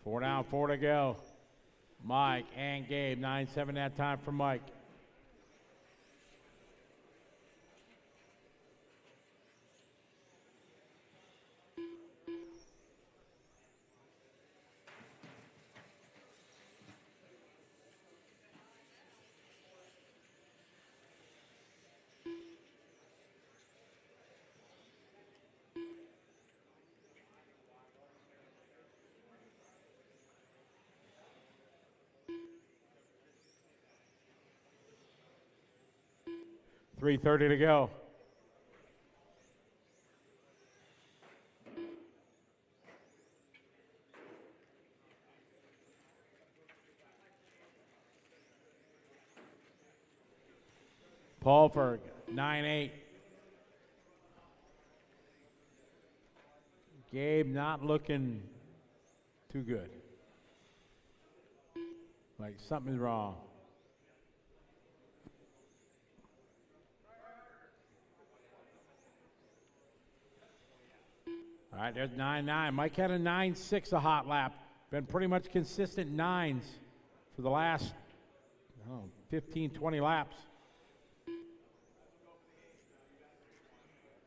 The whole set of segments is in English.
4 down, 4 to go. Mike and Gabe, 9-7 that time for Mike. $3:30 to go. Paulberg, 9-8. Gabe not looking too good. Like something's wrong. All right, there's 9-9. Mike had a 9-6 a hot lap. Been pretty much consistent 9s for the last 15, 20 laps.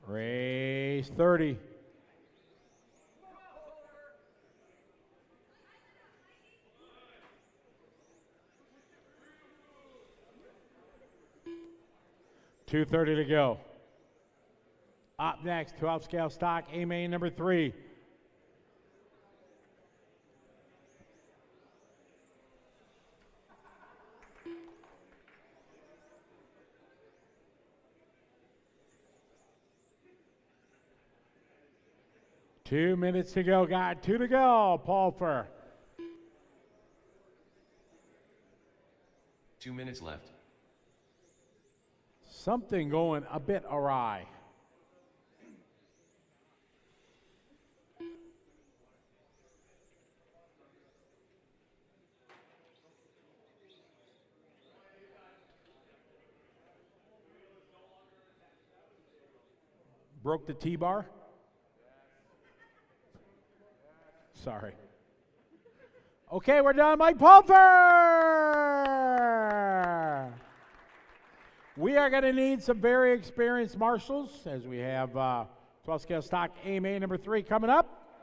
Race 30. $2:30 to go. Up next, 12 scale stock A-main number 3. Two minutes to go, guys. 2 to go, Paulfer. 2 minutes left. Something going a bit awry. Broke the T-bar? Sorry. Okay, we're done. Mike Paulfer! We are going to need some very experienced marshals as we have 12 scale stock A-main number 3 coming up.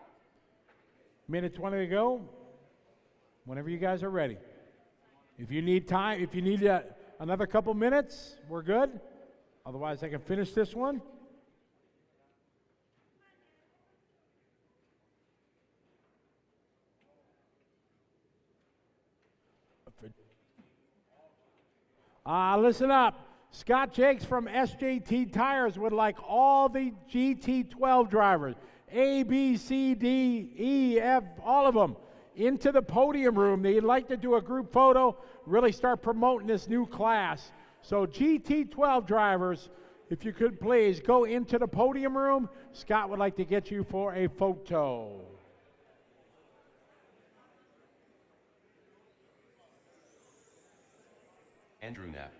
Minute 20 to go. Whenever you guys are ready. If you need time, if you need another couple minutes, we're good. Otherwise, I can finish this one. Listen up. Scott Jakes from SJT Tires would like all the GT12 drivers, A, B, C, D, E, F, all of them, into the podium room. They'd like to do a group photo, really start promoting this new class. So GT12 drivers, if you could please go into the podium room. Scott would like to get you for a photo. Andrew Knapp,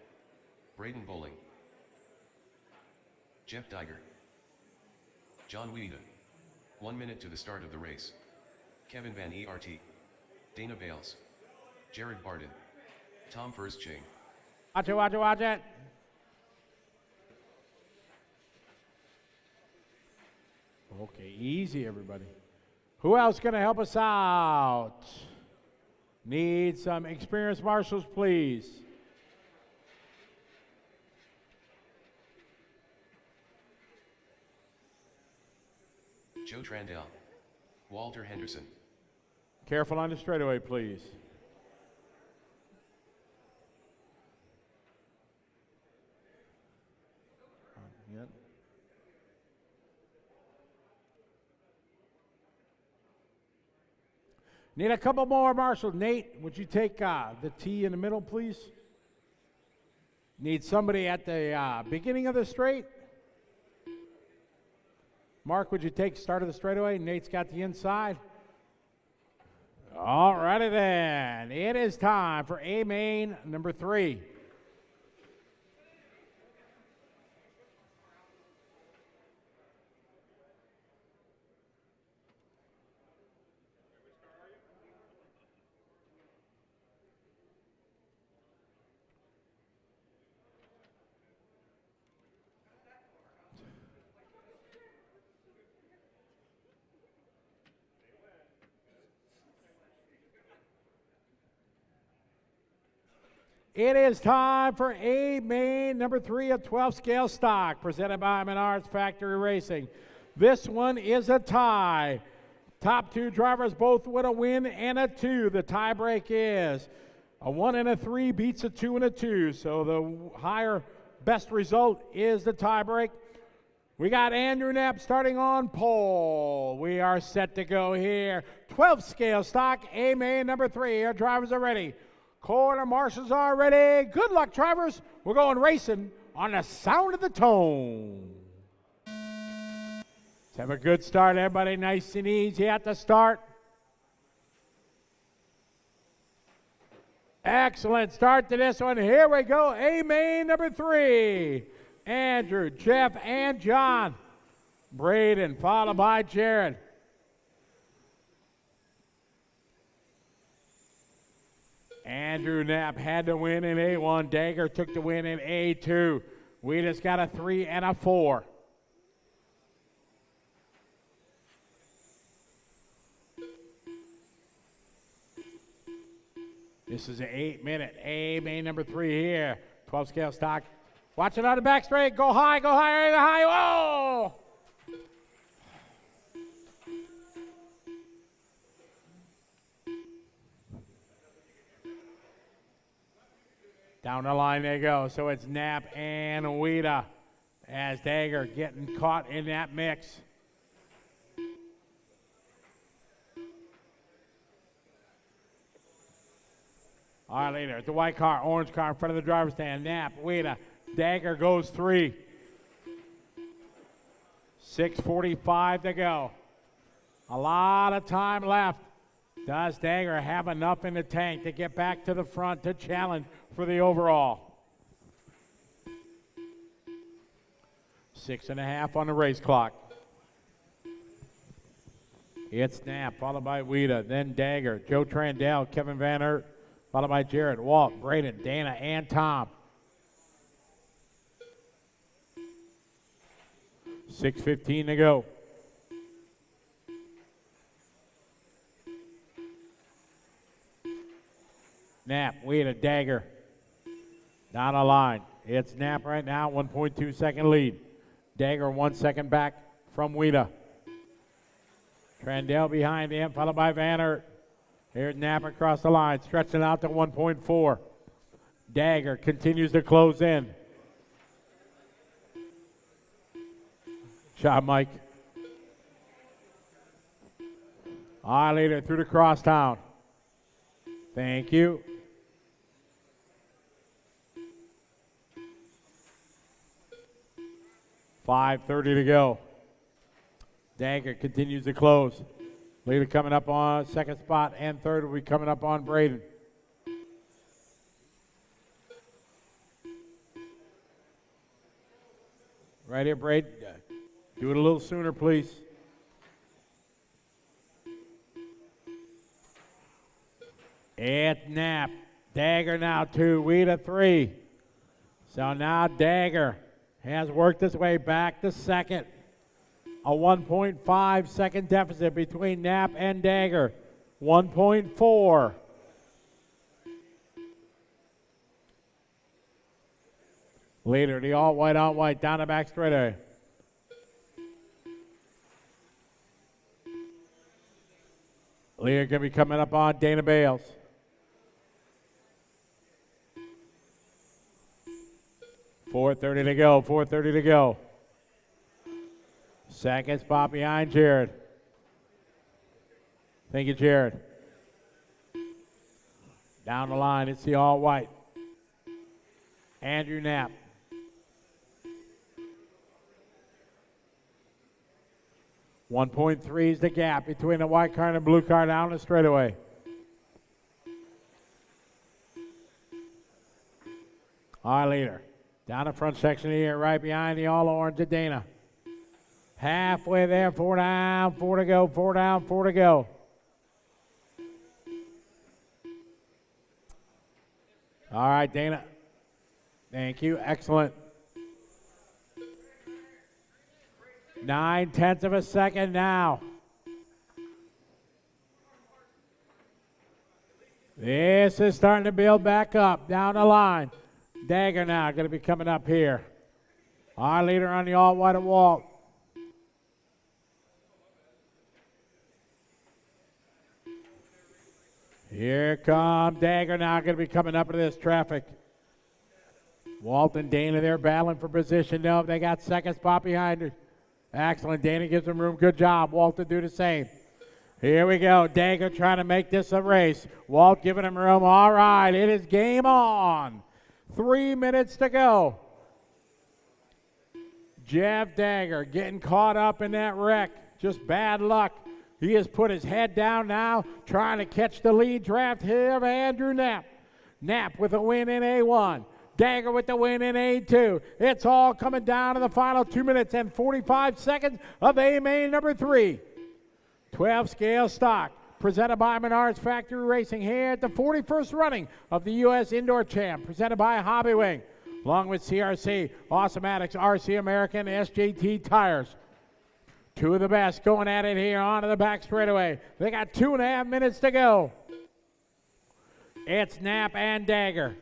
Braden Bowling, Jeff Diger, John Weeda. 1 minute to the start of the race. Kevin Van Ert, Dana Bales, Jared Barden, Tom Firstchain. Watch it, watch it, watch it. Okay, easy everybody. Who else going to help us out? Need some experienced marshals, please. Joe Trandell, Walter Henderson. Careful on the straightaway, please. Yep. Need a couple more marshals. Nate, would you take the T in the middle, please? Need somebody at the beginning of the straight. Mark, would you take start of the straightaway? Nate's got the inside. All righty then. It is time for A-main number 3. It is time for A-main number 3 of 12 scale stock, presented by Menards Factory Racing. This one is a tie. Top 2 drivers both with a win and a 2. The tie break is a 1 and a 3 beats a 2 and a 2. So the higher best result is the tie break. We got Andrew Knapp starting on pole. We are set to go here. 12 scale stock, A-main number 3. Our drivers are ready. Quarter marshals are ready. Good luck, drivers. We're going racing on the sound of the tone. Let's have a good start, everybody. Nice and easy at the start. Excellent start to this one. Here we go. A-main number 3. Andrew, Jeff, and John. Braden, followed by Jared. Andrew Knapp had to win in A1. Dagger took the win in A2. We just got a 3 and a 4. This is an 8-minute A-main number 3 here. 12 scale stock. Watch it on the back straight. Go high, go higher, go high. Whoa! Down the line they go. So it's Knapp and Weeda as Dagger getting caught in that mix. All right, later. The white car, orange car in front of the driver's stand. Knapp, Weeda, Dagger goes 3. 6:45 to go. A lot of time left. Does Dagger have enough in the tank to get back to the front to challenge for the overall? 6.5 on the race clock. It's Knapp, followed by Weeda, then Dagger, Joe Trandell, Kevin Van Aert, followed by Jared, Walt, Braden, Dana, and Tom. 6:15 to go. Knapp, Weeda, Dagger. Down the line. It's Knapp right now, 1.2 second lead. Dagger 1 second back from Weeda. Trandell behind him, followed by Van Aert. Here's Knapp across the line, stretching out to 1.4. Dagger continues to close in. Shot, Mike. All right, leader through the crosstown. Thank you. $5:30 to go. Dagger continues to close. Leader coming up on second spot, and third will be coming up on Braden. Right here, Braden. Do it a little sooner, please. It's Knapp. Dagger now 2, Weeda 3. So now Dagger has worked his way back to second. A 1.5 second deficit between Knapp and Dagger. 1.4. Leader, the all white on white, down the back straightaway. Leader going to be coming up on Dana Bales. $4:30 to go, $4:30 to go. Second spot behind Jared. Thank you, Jared. Down the line, it's the all white. Andrew Knapp. .3 is the gap between the white car and the blue car down the straightaway. Our leader. Down the front section here, right behind the all orange of Dana. Halfway there, 4 down, 4 to go, 4 down, 4 to go. All right, Dana. Thank you, excellent. 9/10 of a second now. This is starting to build back up down the line. Dagger now going to be coming up here. Our leader on the all-white at Walt. Here comes Dagger now going to be coming up into this traffic. Walt and Dana, they're battling for position. No, they got second spot behind her. Excellent. Dana gives them room. Good job. Walt to do the same. Here we go. Dagger trying to make this a race. Walt giving him room. All right, it is game on. 3 minutes to go. Jeff Dagger getting caught up in that wreck. Just bad luck. He has put his head down now, trying to catch the lead draft here of Andrew Knapp. Knapp with a win in A1. Dagger with the win in A2. It's all coming down to the final 2 minutes and 45 seconds of A-main number 3. 12 scale stock, presented by Menards Factory Racing here at the 41st running of the U.S. Indoor Champ, presented by Hobbywing, along with CRC, Awesomatics, RC American, SJT Tires. Two of the best going at it here onto the back straightaway. They got 2.5 minutes to go. It's Knapp and Dagger.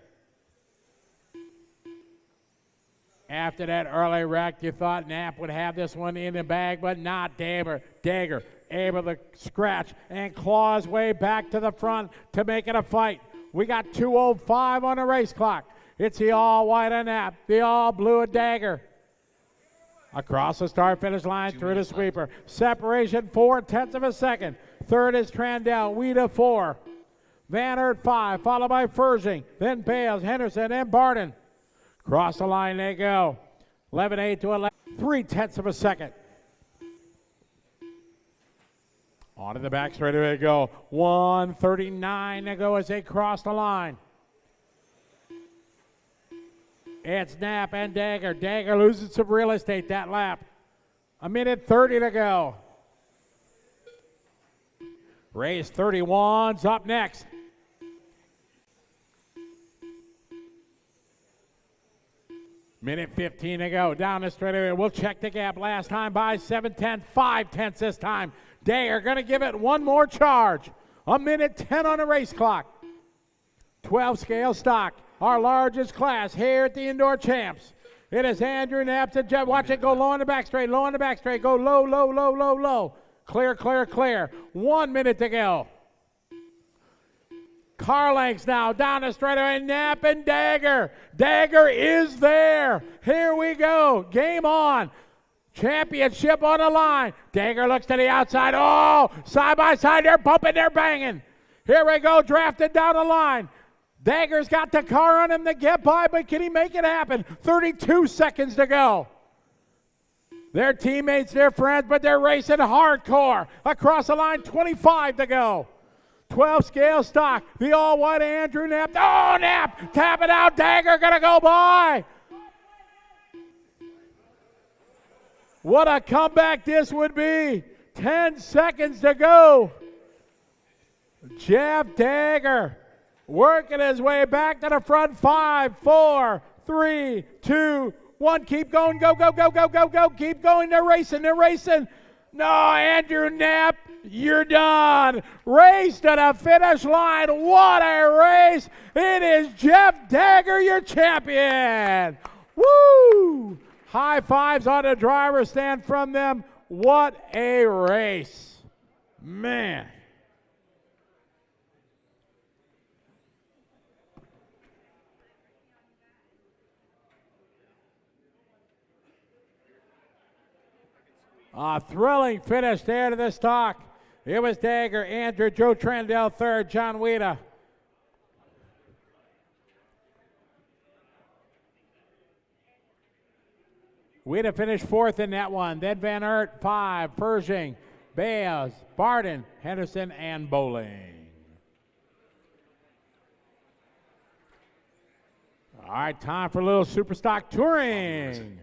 After that early wreck, you thought Knapp would have this one in the bag, but not Dagger. Dagger able to scratch and claw his way back to the front to make it a fight. We got 2:05 on the race clock. It's the all-white of Knapp, the all-blue of Dagger. Across the start-finish line through the sweeper. Separation 4/10 of a second. Third is Trandell, Weeda 4. Van Aert 5, followed by Fursing, then Bales, Henderson, and Barden. Cross the line they go. 11-8 to 11, 3/10 of a second. On to the back straightaway they go. 1:39 to go as they cross the line. It's Knapp and Dagger. Dagger loses some real estate that lap. 1:30 to go. Race 31's up next. Minute 15 to go. Down the straightaway. We'll check the gap. Last time by 7/10, 5/10 this time. Dagger going to give it one more charge. 1:10 on the race clock. 12 scale stock. Our largest class here at the Indoor Champs. It is Andrew Knapp to Jeff. Watch it go low on the back straight, low on the back straight. Go low, low, low, low, low. Clear, clear, clear. 1 minute to go. Car lengths now down the straightaway. Knapp and Dagger. Dagger is there. Here we go. Game on. Championship on the line. Dagger looks to the outside. Oh, side by side. They're bumping, they're banging. Here we go. Drafted down the line. Dagger's got the car on him to get by, but can he make it happen? 32 seconds to go. Their teammates, their friends, but they're racing hardcore. Across the line, 25 to go. 12 scale stock, the all-white Andrew Knapp. Oh, Knapp, tap it out. Dagger gonna go by. What a comeback this would be. 10 seconds to go. Jeff Dagger working his way back to the front. 5, 4, 3, 2, 1. Keep going. Go, go, go, go, go, go. Keep going. They're racing. They're racing. No, Andrew Knapp, you're done. Race to the finish line. What a race. It is Jeff Dagger, your champion. Woo! High fives on the driver's stand from them. What a race. Man. A thrilling finish there to this talk. It was Dagger, Andrew, Joe Trandell third, John Weeda. Weeda finished fourth in that one. Then Van Aert, 5, Fursing, Bales, Barden, Henderson, and Bowling. All right, time for a little Superstock touring.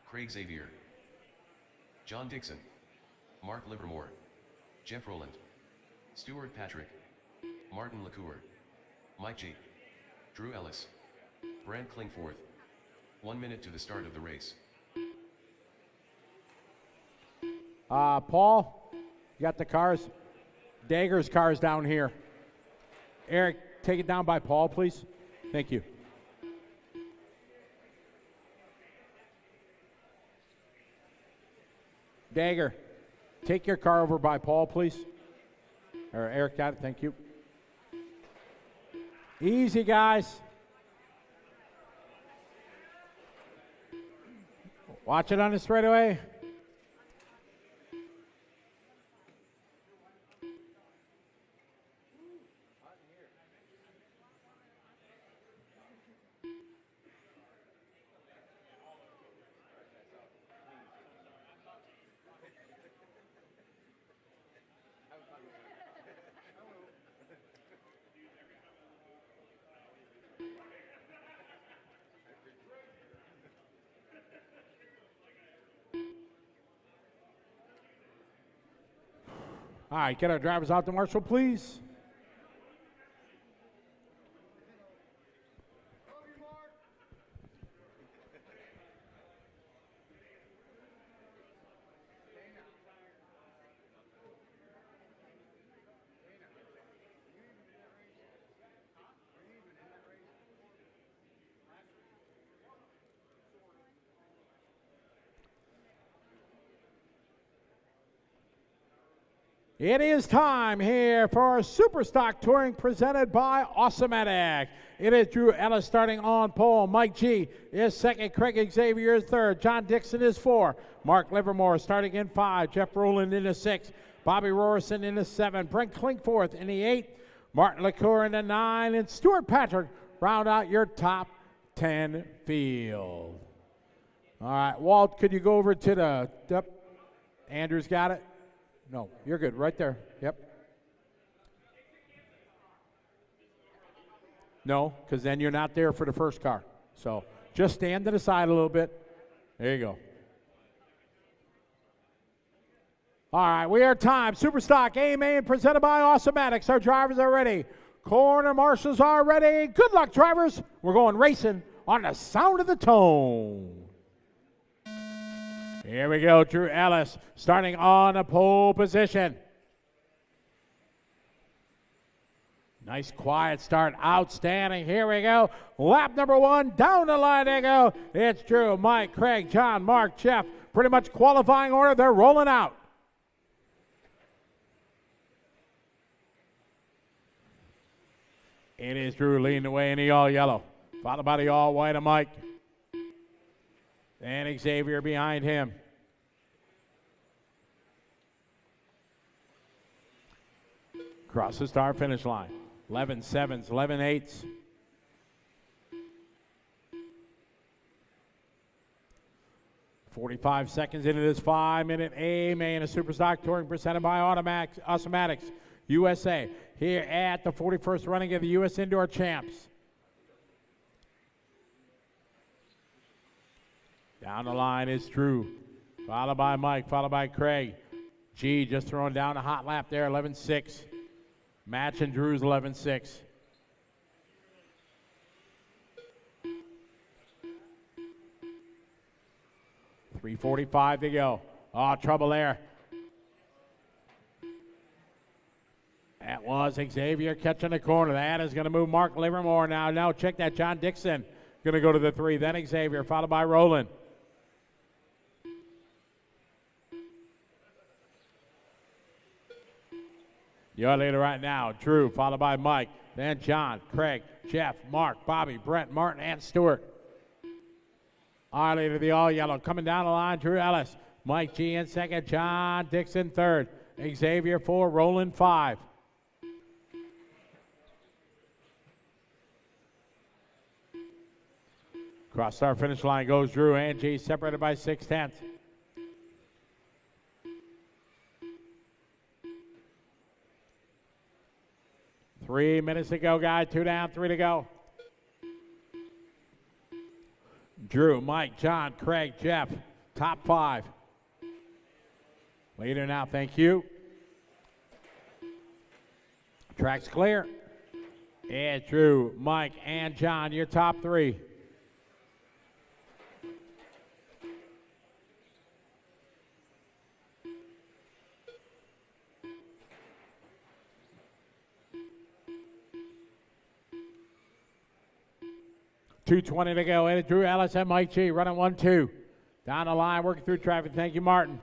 Craig Xavier, John Dixon, Mark Livermore, Jeff Rowland, Stuart Patrick, Martin LaCour, Mike G, Drew Ellis, Brant Klingforth. 1 minute to the start of the race. Paul, you got the cars? Dagger's car is down here. Eric, take it down by Paul, please. Thank you. Dagger, take your car over by Paul, please. Or Eric got it, thank you. Easy, guys. Watch it on the straightaway. All right, get our drivers out to marshal, please. It is time here for Superstock Touring presented by Awesomedic. It is Drew Ellis starting on pole. Mike G is second. Craig Xavier is third. John Dixon is four. Mark Livermore starting in five. Jeff Rowland in the six. Bobby Rorson in the seven. Brent Klinkforth in the eight. Martin LaCour in the nine. And Stuart Patrick round out your top 10 field. All right, Walt, could you go over to the, yep, Andrew's got it. No, you're good, right there, yep. No, because then you're not there for the first car. So just stand to the side a little bit. There you go. All right, we are time. Superstock A-main presented by Awesomedics. Our drivers are ready. Corner marshals are ready. Good luck, drivers. We're going racing on the sound of the tone. Here we go, Drew Ellis starting on a pole position. Nice quiet start, outstanding. Here we go, lap number one, down the line they go. It's Drew, Mike, Craig, John, Mark, Jeff, pretty much qualifying order, they're rolling out. It is Drew leading the way in the all yellow, followed by the all white of Mike. And Xavier behind him. Across the start finish line. 11 sevens, 11 eights. .45 seconds into this 5-minute A-main of Superstock Touring presented by Awesomedics USA. Here at the 41st running of the U.S. Indoor Champs. Down the line is Drew, followed by Mike, followed by Craig. G just throwing down a hot lap there, 11-6. Matching Drew's 11-6. .345 to go. Oh, trouble there. That was Xavier catching the corner. That is going to move Mark Livermore now. Now check that, John Dixon going to go to the 3. Then Xavier, followed by Rowland. Your leader right now, Drew, followed by Mike, then John, Craig, Jeff, Mark, Bobby, Brent, Martin, and Stewart. Our leader, the all yellow, coming down the line, Drew Ellis. Mike G in second, John Dixon third, Xavier 4, Rowland 5. Cross start finish line goes Drew and G, separated by 6/10. Three minutes to go, guys. 2 down, 3 to go. Drew, Mike, John, Craig, Jeff, top 5. Leader now, thank you. Track's clear. It's Drew, Mike, and John, your top 3. 2:20 to go. Into Drew Ellis and Mike G. Running 1-2. Down the line, working through traffic. Thank you, Martin.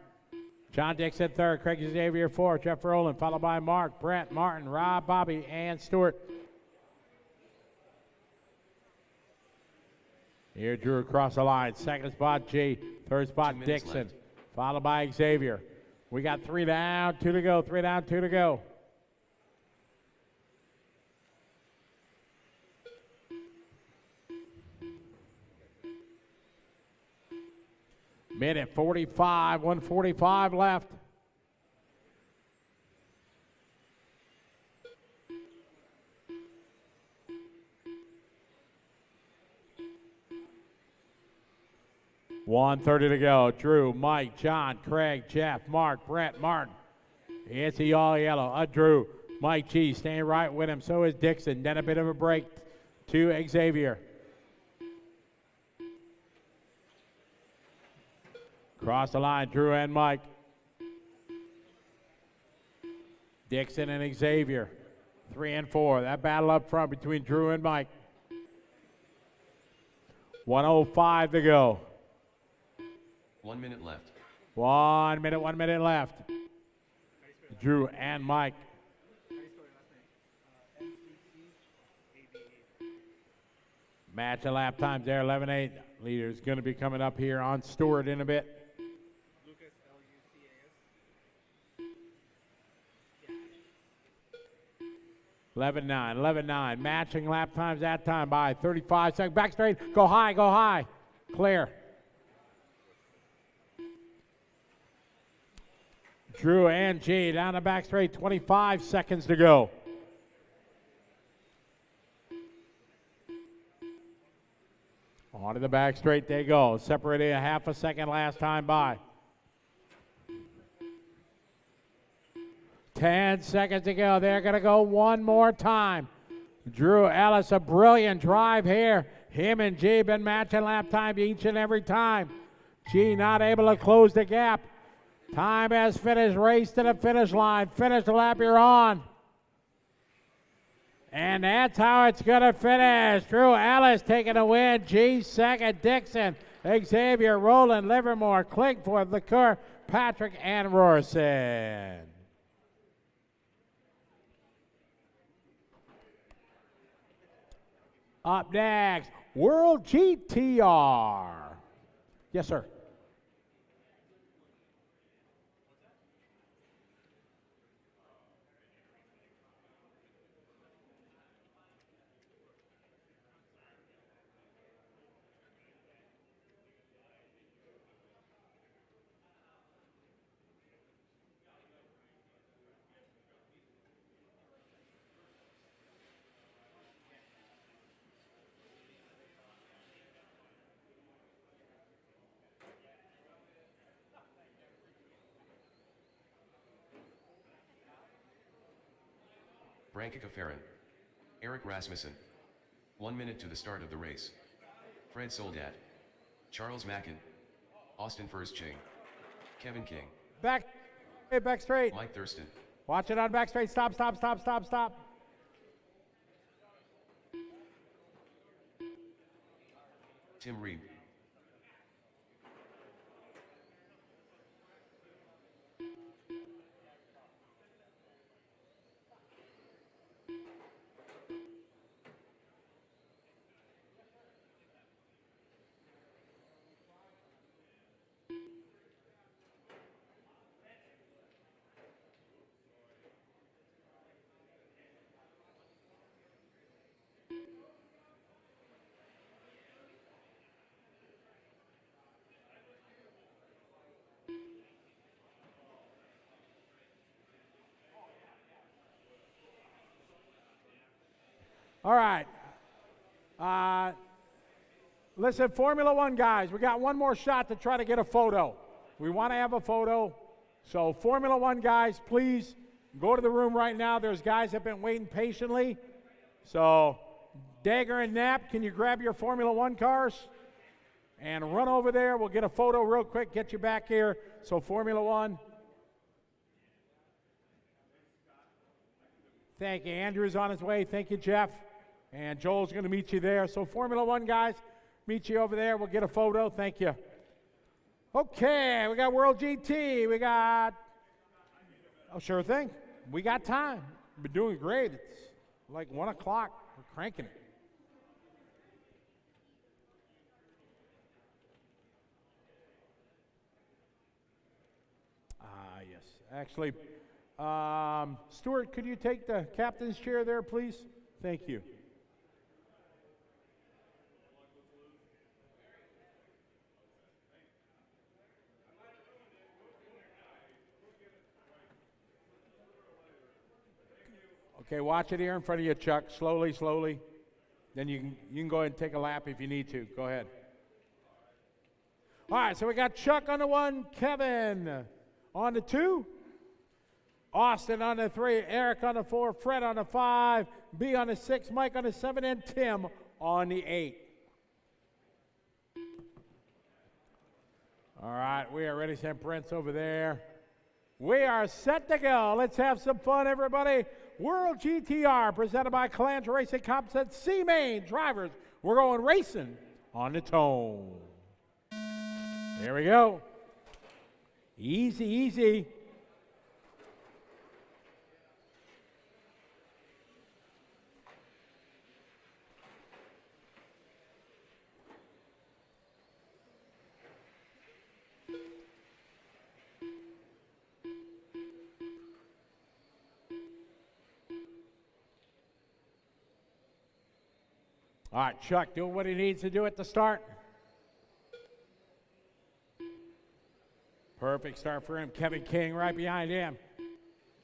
John Dixon third. Craig Xavier fourth. Jeff Rowland, followed by Mark, Brent, Martin, Rob, Bobby, and Stewart. Here, Drew across the line. Second spot, G. Third spot, Dixon. Left. Followed by Xavier. We got 3 down, 2 to go. 3 down, 2 to go. Minute 45, 1:45 left. $1:30 to go. Drew, Mike, John, Craig, Jeff, Mark, Brent, Martin. It's the all yellow. Drew, Mike G staying right with him. So is Dixon. Then a bit of a break to Xavier. Cross the line, Drew and Mike. Dixon and Xavier. 3 and 4. That battle up front between Drew and Mike. 1:05 to go. 1 minute left. 1 minute left. Drew and Mike. Match and lap times there, 11:08. Leader's going to be coming up here on Stewart in a bit. 11:09, 11:09. Matching lap times that time by 35 seconds. Back straight, go high, go high. Clear. Drew and G down the back straight, 25 seconds to go. On to the back straight they go. Separated a half a second last time by. 10 seconds to go. They're going to go one more time. Drew Ellis, a brilliant drive here. Him and G been matching lap time each and every time. G not able to close the gap. Time has finished. Race to the finish line. Finish the lap you're on. And that's how it's going to finish. Drew Ellis taking a win. G second. Dixon, Xavier, Rowland, Livermore, Klingforth, LeCoeur, Patrick, and Rorson. Up next, World GTR. Yes, sir. Brankika Farron. Eric Rasmussen. 1 minute to the start of the race. Fred Soldat. Charles Mackin. Austin First Ching. Kevin King. Back straight. Mike Thurston. Watch it on back straight. Stop, stop, stop, stop, stop. Tim Reeb. All right. Listen, Formula One guys, we got one more shot to try to get a photo. We want to have a photo. So Formula One guys, please go to the room right now. There's guys that have been waiting patiently. So Dagger and Knapp, can you grab your Formula One cars and run over there? We'll get a photo real quick, get you back here. So Formula One. Thank you. Andrew's on his way. Thank you, Jeff. And Joel's going to meet you there. So Formula One guys, meet you over there. We'll get a photo. Thank you. Okay, we got World GT. We got, oh, sure thing. We got time. We're doing great. It's like 1 o'clock. We're cranking it. Yes. Actually, Stuart, could you take the captain's chair there, please? Thank you. Okay, watch it here in front of you, Chuck. Slowly, slowly. Then you can go ahead and take a lap if you need to. Go ahead. All right, so we got Chuck on the 1, Kevin on the 2, Austin on the 3, Eric on the 4, Fred on the 5, B on the 6, Mike on the 7, and Tim on the 8. All right, we are ready. Send Brent's over there. We are set to go. Let's have some fun, everybody. World GTR presented by Calange Racing Composite C-main drivers. We're going racing on the tone. There we go. Easy, easy. All right, Chuck doing what he needs to do at the start. Perfect start for him. Kevin King right behind him.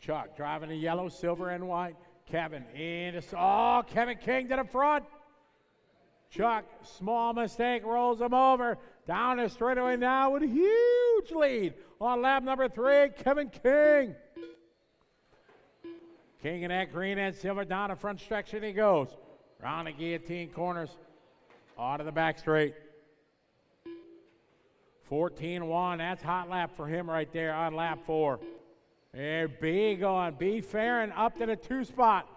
Chuck driving the yellow, silver, and white. Kevin in. Oh, Kevin King to the front. Chuck, small mistake, rolls him over. Down the straightaway now with a huge lead on lap number 3, Kevin King. King in that green and silver down the front stretch, and he goes. Round the guillotine corners, onto the back straight. 14-1, that's hot lap for him right there on lap 4. There, B going, B Farron up to the 2 spot.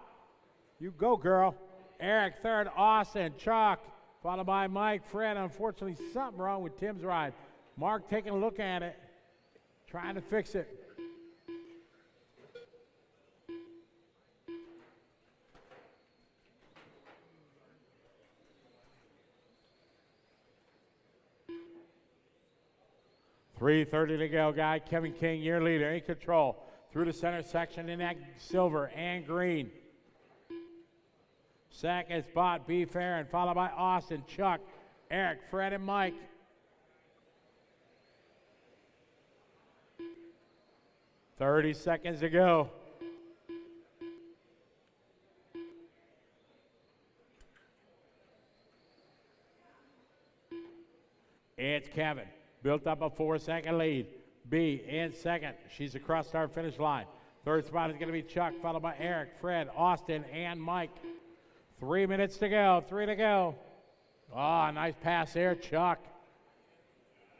You go, girl. Eric 3rd, Austin, Chuck, followed by Mike, Fred. Unfortunately, something wrong with Tim's ride. Mark taking a look at it, trying to fix it. .330 to go, guy. Kevin King, your leader, in control. Through the center section in that silver and green. Second spot, B. Farron, followed by Austin, Chuck, Eric, Fred, and Mike. .30 seconds to go. It's Kevin. Built up a 4-second lead. B in second. She's across start finish line. Third spot is going to be Chuck, followed by Eric, Fred, Austin, and Mike. 3 minutes to go. 3 to go. Oh, nice pass there, Chuck.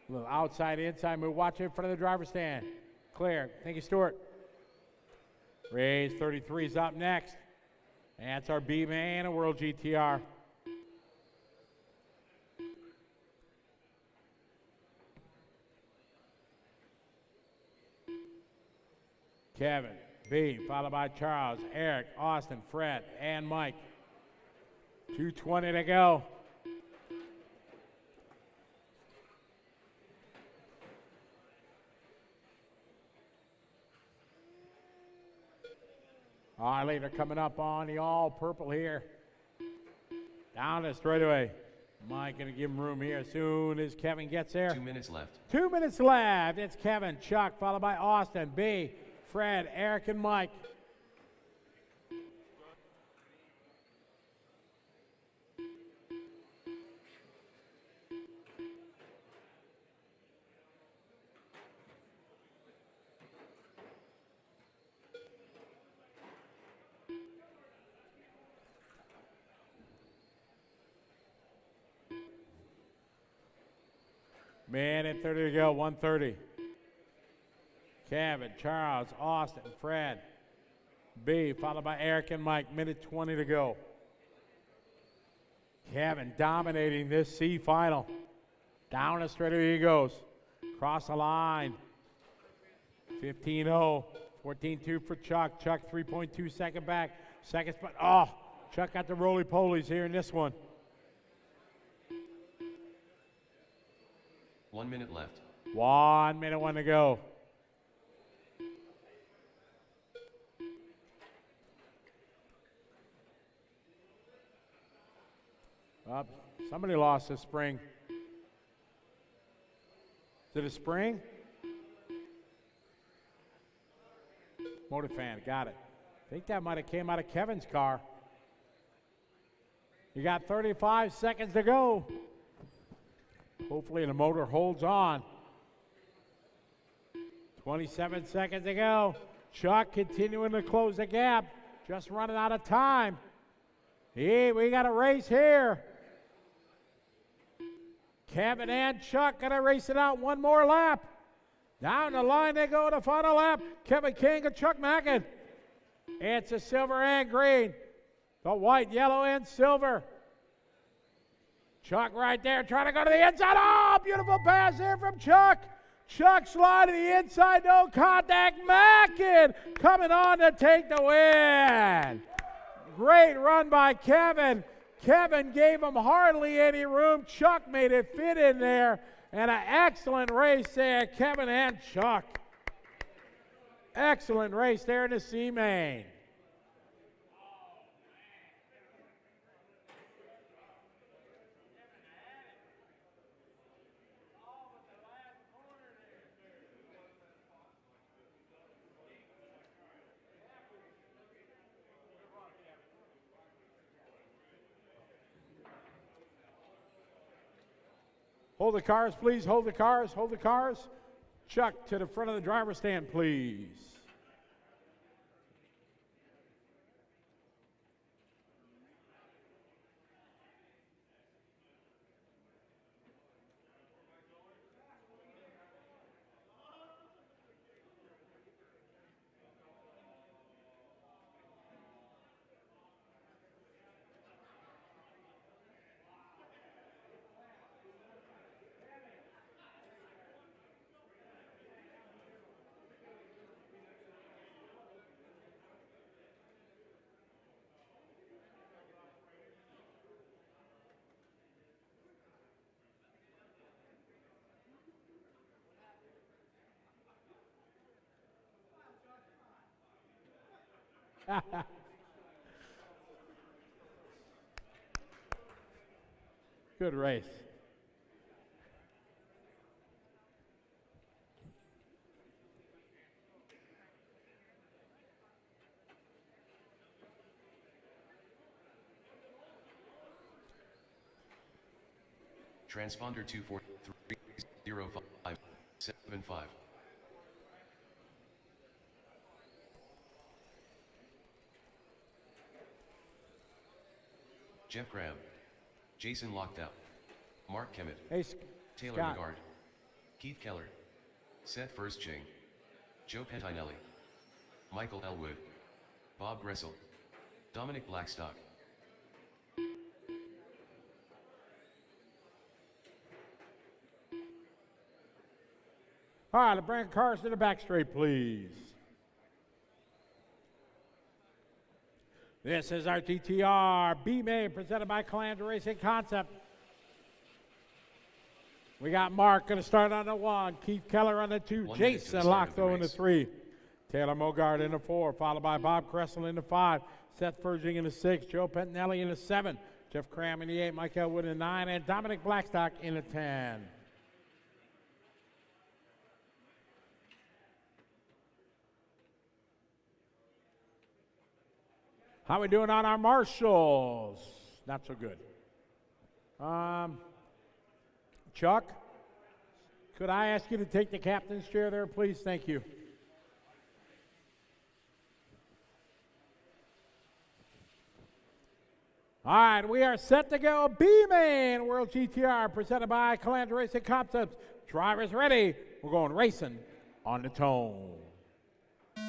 A little outside, inside move. Watch it in front of the driver's stand. Clear. Thank you, Stuart. Race 33 is up next. That's our B-main and World GTR. Kevin, B, followed by Charles, Eric, Austin, Fred, and Mike. 2:20 to go. Our leader coming up on the all purple here. Down the straightaway. Mike gonna give him room here as soon as Kevin gets there. 2 minutes left. 2 minutes left. It's Kevin, Chuck, followed by Austin, B, Fred, Eric, and Mike. Minute 30 to go, 1:30. Kevin, Charles, Austin, Fred, B, followed by Eric and Mike. Minute 20 to go. Kevin dominating this C final. Down the straighter he goes. Cross the line. 15-0. 14-2 for Chuck. Chuck 3.2 second back. Second spot. Oh, Chuck got the roly-polies here in this one. 1 minute left. 1 minute, 1 to go. Up. Somebody lost a spring. Is it a spring? Motor fan, got it. I think that might have came out of Kevin's car. You got 35 seconds to go. Hopefully the motor holds on. 27 seconds to go. Chuck continuing to close the gap. Just running out of time. Hey, we got a race here. Kevin and Chuck gonna race it out one more lap. Down the line they go in the final lap. Kevin King and Chuck Mackin. It's a silver and green. The white, yellow, and silver. Chuck right there trying to go to the inside. Oh, beautiful pass here from Chuck. Chuck sliding the inside, no contact. Mackin coming on to take the win. Great run by Kevin. Kevin gave him hardly any room. Chuck made it fit in there. And an excellent race there, Kevin and Chuck. Excellent race there in the C-main. Hold the cars, please. Hold the cars. Hold the cars. Chuck to the front of the driver's stand, please. Good race. Transponder 2430575. Jeff Graham. Jason Lockdown. Mark Kemet. Hey, Taylor Scott. Nagard. Keith Keller. Seth Firstching. Joe Pentinelli. Michael Elwood. Bob Gressel. Dominic Blackstock. All right, bring cars to the back straight, please. This is our GTR B-main presented by Calandra Racing Concept. We got Mark going to start on the 1, Keith Keller on the 2, 1 minute to the Jason start of the Lockdown in the race. 3, Taylor Mogard in the 4, followed by Bob Kressel in the 5, Seth Ferging in the 6, Joe Pentinelli in the 7, Jeff Cram in the 8, Mike Elwood in the 9, and Dominic Blackstock in the 10. How we doing on our marshals? Not so good. Chuck, could I ask you to take the captain's chair there, please? Thank you. All right, we are set to go. B-main World GTR presented by Calandra Racing Concepts. Drivers ready. We're going racing on the tone. All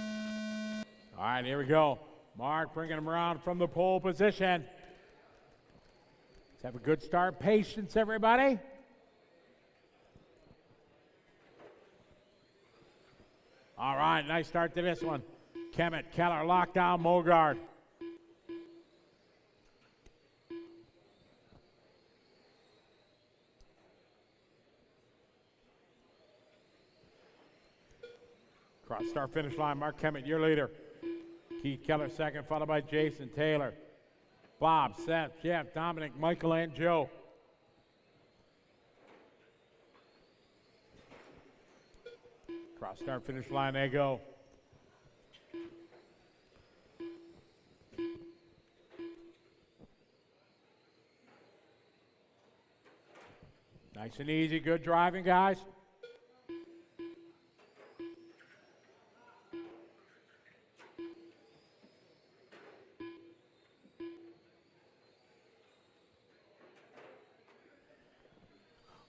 right, here we go. Mark bringing him around from the pole position. Let's have a good start. Patience, everybody. All right, nice start to this one. Kemet, Keller, lockdown, Mogard. Cross start finish line, Mark Kemet, your leader. Keith Keller second, followed by Jason Taylor. Bob, Seth, Jeff, Dominic, Michael, and Joe. Cross start finish line, they go. Nice and easy, good driving, guys.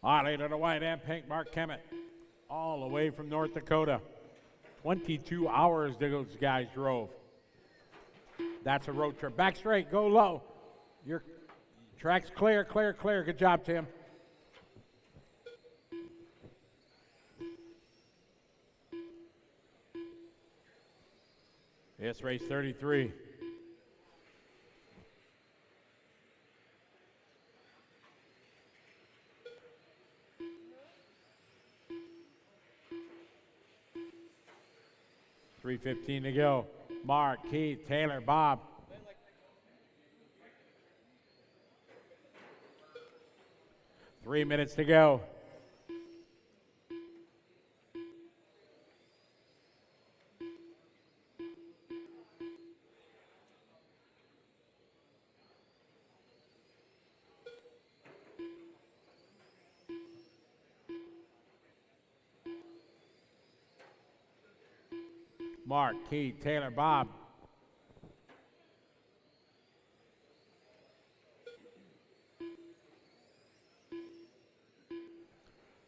All right, leader to white and pink, Mark Kemet, all the way from North Dakota. 22 hours those guys drove. That's a road trip. Back straight, go low. Your track's clear, clear, clear. Good job, Tim. Yes, race 33. .315 to go. Mark, Keith, Taylor, Bob. Three minutes to go. Mark, Keith, Taylor, Bob.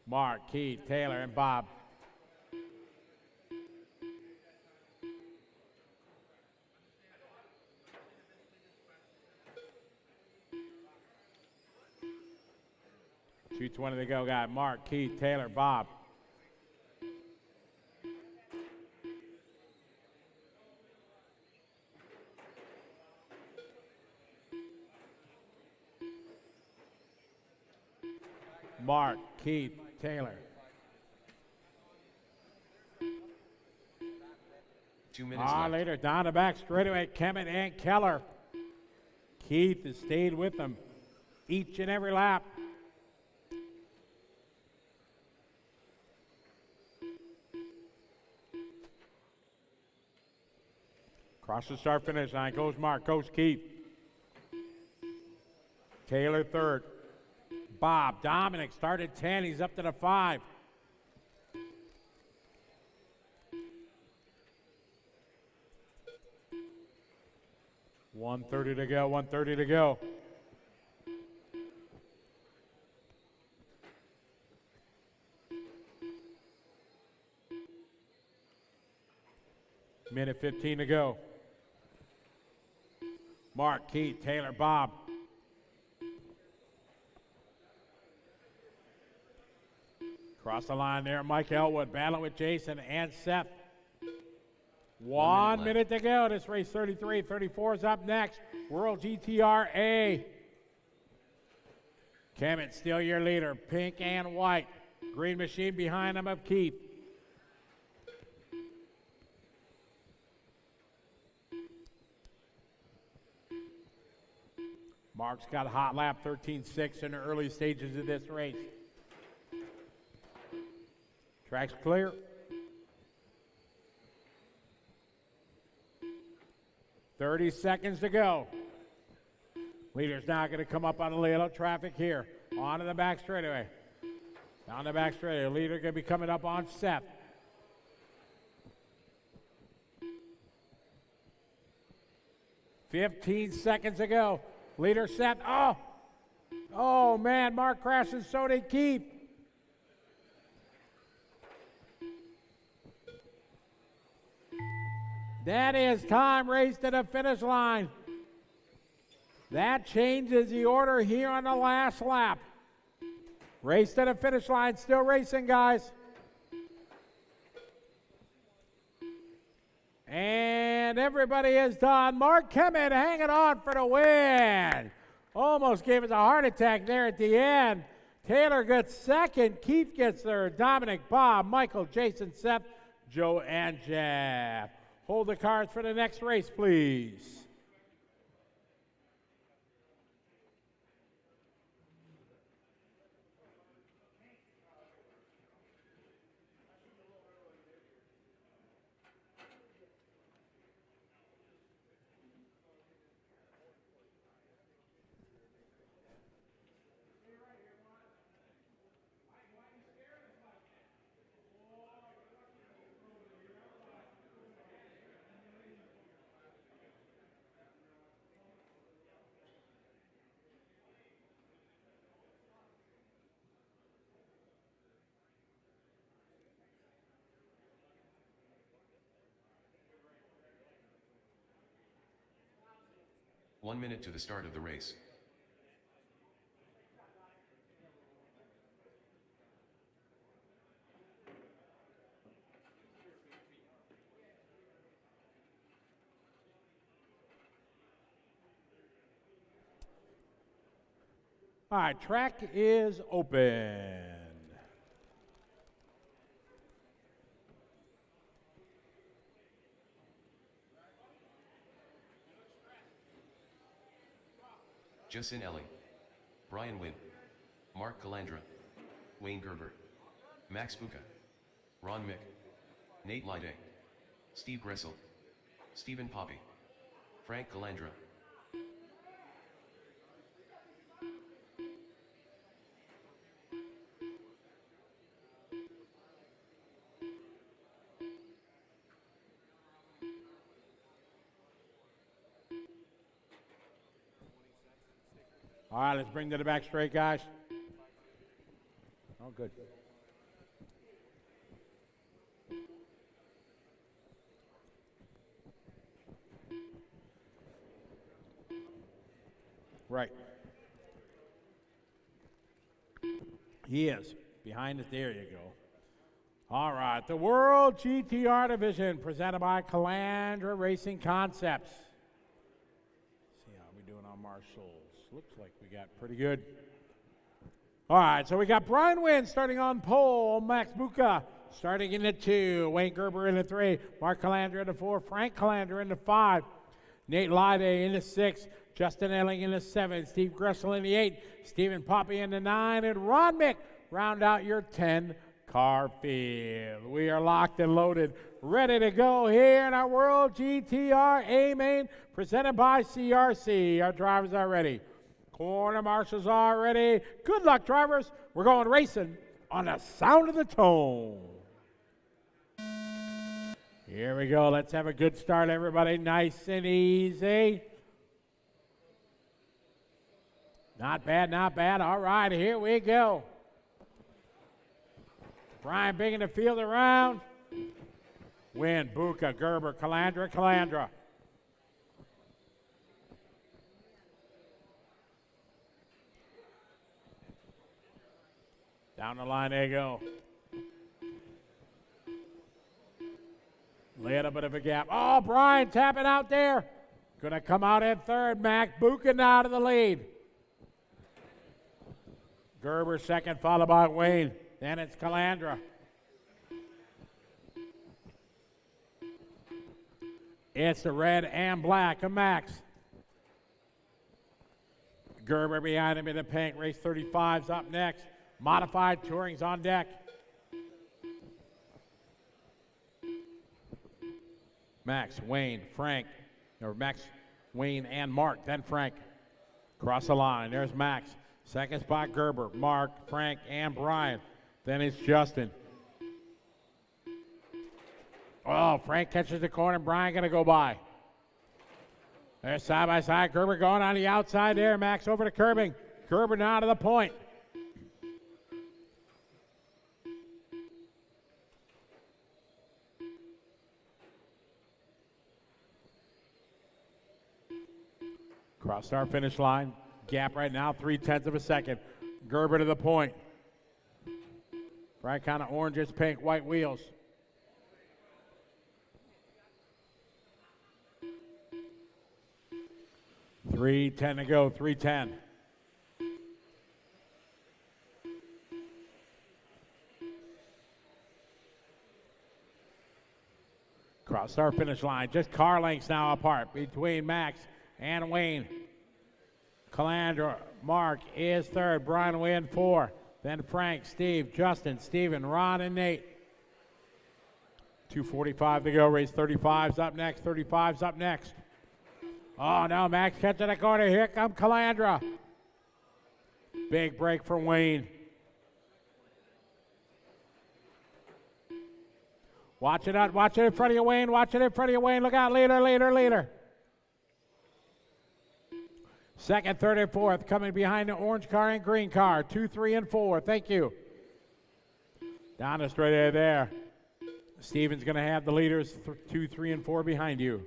Mark, Keith, Taylor, and Bob. .220 to go, guy. Mark, Keith, Taylor, Bob. Mark, Keith, Taylor. 2 minutes left. Later, down the back straightaway, Kemet and Keller. Keith has stayed with them each and every lap. Across the start finish line goes Mark, goes Keith. Taylor third. Bob, Dominic started 10, he's up to the 5. .130 to go, 130 to go. Minute 15 to go. Mark, Keith, Taylor, Bob. Across the line there, Mike Elwood battling with Jason and Seth. 1 minute to go. This race 33. 34 is up next. World GTR A. Kemet still your leader. Pink and white. Green machine behind him of Keith. Mark's got a hot lap, 13.6 in the early stages of this race. Track's clear. .30 seconds to go. Leader's now going to come up on a little traffic here. Onto the back straightaway. Down the back straightaway. Leader going to be coming up on Seth. .15 seconds to go. Leader Seth. Oh man, Mark crashes, so did Keith. That is time. Race to the finish line. That changes the order here on the last lap. Race to the finish line, still racing, guys. And everybody is done. Mark Kemet hanging on for the win. Almost gave us a heart attack there at the end. Taylor gets second. Keith gets third. Dominic, Bob, Michael, Jason, Seth, Joe, and Jeff. Hold the cards for the next race, please. One minute to the start of the race. All right, track is open. Justin Elling, Brian Wynn, Mark Calandra, Wayne Gerber, Max Buca, Ron Mick, Nate Lyday, Steve Gressel, Stephen Poppy, Frank Calandra. All right, let's bring to the back straight, guys. Oh, good. Right. He is. Behind it, there you go. All right, the World GTR Division presented by Calandra Racing Concepts. See how we doing on marshals. Looks like we got pretty good. All right, so we got Brian Wynn starting on pole, Max Buca starting in the 2, Wayne Gerber in the 3, Mark Calandra in the 4, Frank Calandra in the 5, Nate Lyday in the 6, Justin Elling in the 7, Steve Gressel in the 8, Stephen Poppy in the 9, and Ron Mick round out your 10-car field. We are locked and loaded, ready to go here in our World GTR A-main presented by CRC. Our drivers are ready. Corner marshals are ready. Good luck, drivers. We're going racing on the sound of the tone. Here we go. Let's have a good start, everybody. Nice and easy. Not bad, not bad. All right, here we go. Brian Bing in the field around. Wynn, Buca, Gerber, Calandra, Calandra. Down the line they go. Lay a bit of a gap. Oh, Brian tapping out there. Gonna come out in third. Mac Buchan out of the lead. Gerber second, followed by Wayne. Then it's Calandra. It's the red and black of Max. Gerber behind him in the pink. Race 35's up next. Modified Touring's on deck. Max, Wayne, Frank, or Max, Wayne, and Mark, then Frank. Cross the line, there's Max. Second spot, Gerber, Mark, Frank, and Brian. Then it's Justin. Oh, Frank catches the corner, Brian gonna go by. They're side by side, Gerber going on the outside there, Max over to curbing. Gerber now to the point. Cross start finish line. Gap right now, 0.3 of a second. Gerber to the point. Bright kind of oranges, pink, white wheels. .310 to go, 3:10. Cross start finish line, just car lengths now apart between Max and Wayne. Calandra, Mark is third, Brian Wynn 4, then Frank, Steve, Justin, Steven, Ron, and Nate. 2:45 to go, race 35's up next, 35's up next. Oh no, Max catching the corner, here comes Calandra. Big break for Wayne. Watch it out, watch it in front of you, Wayne, watch it in front of you, Wayne. Look out, leader, leader, leader. Second, third, and fourth coming behind the orange car and green car. 2, 3, and 4. Thank you. Down the straight there. Steven's going to have the leaders 2, 3, and 4 behind you.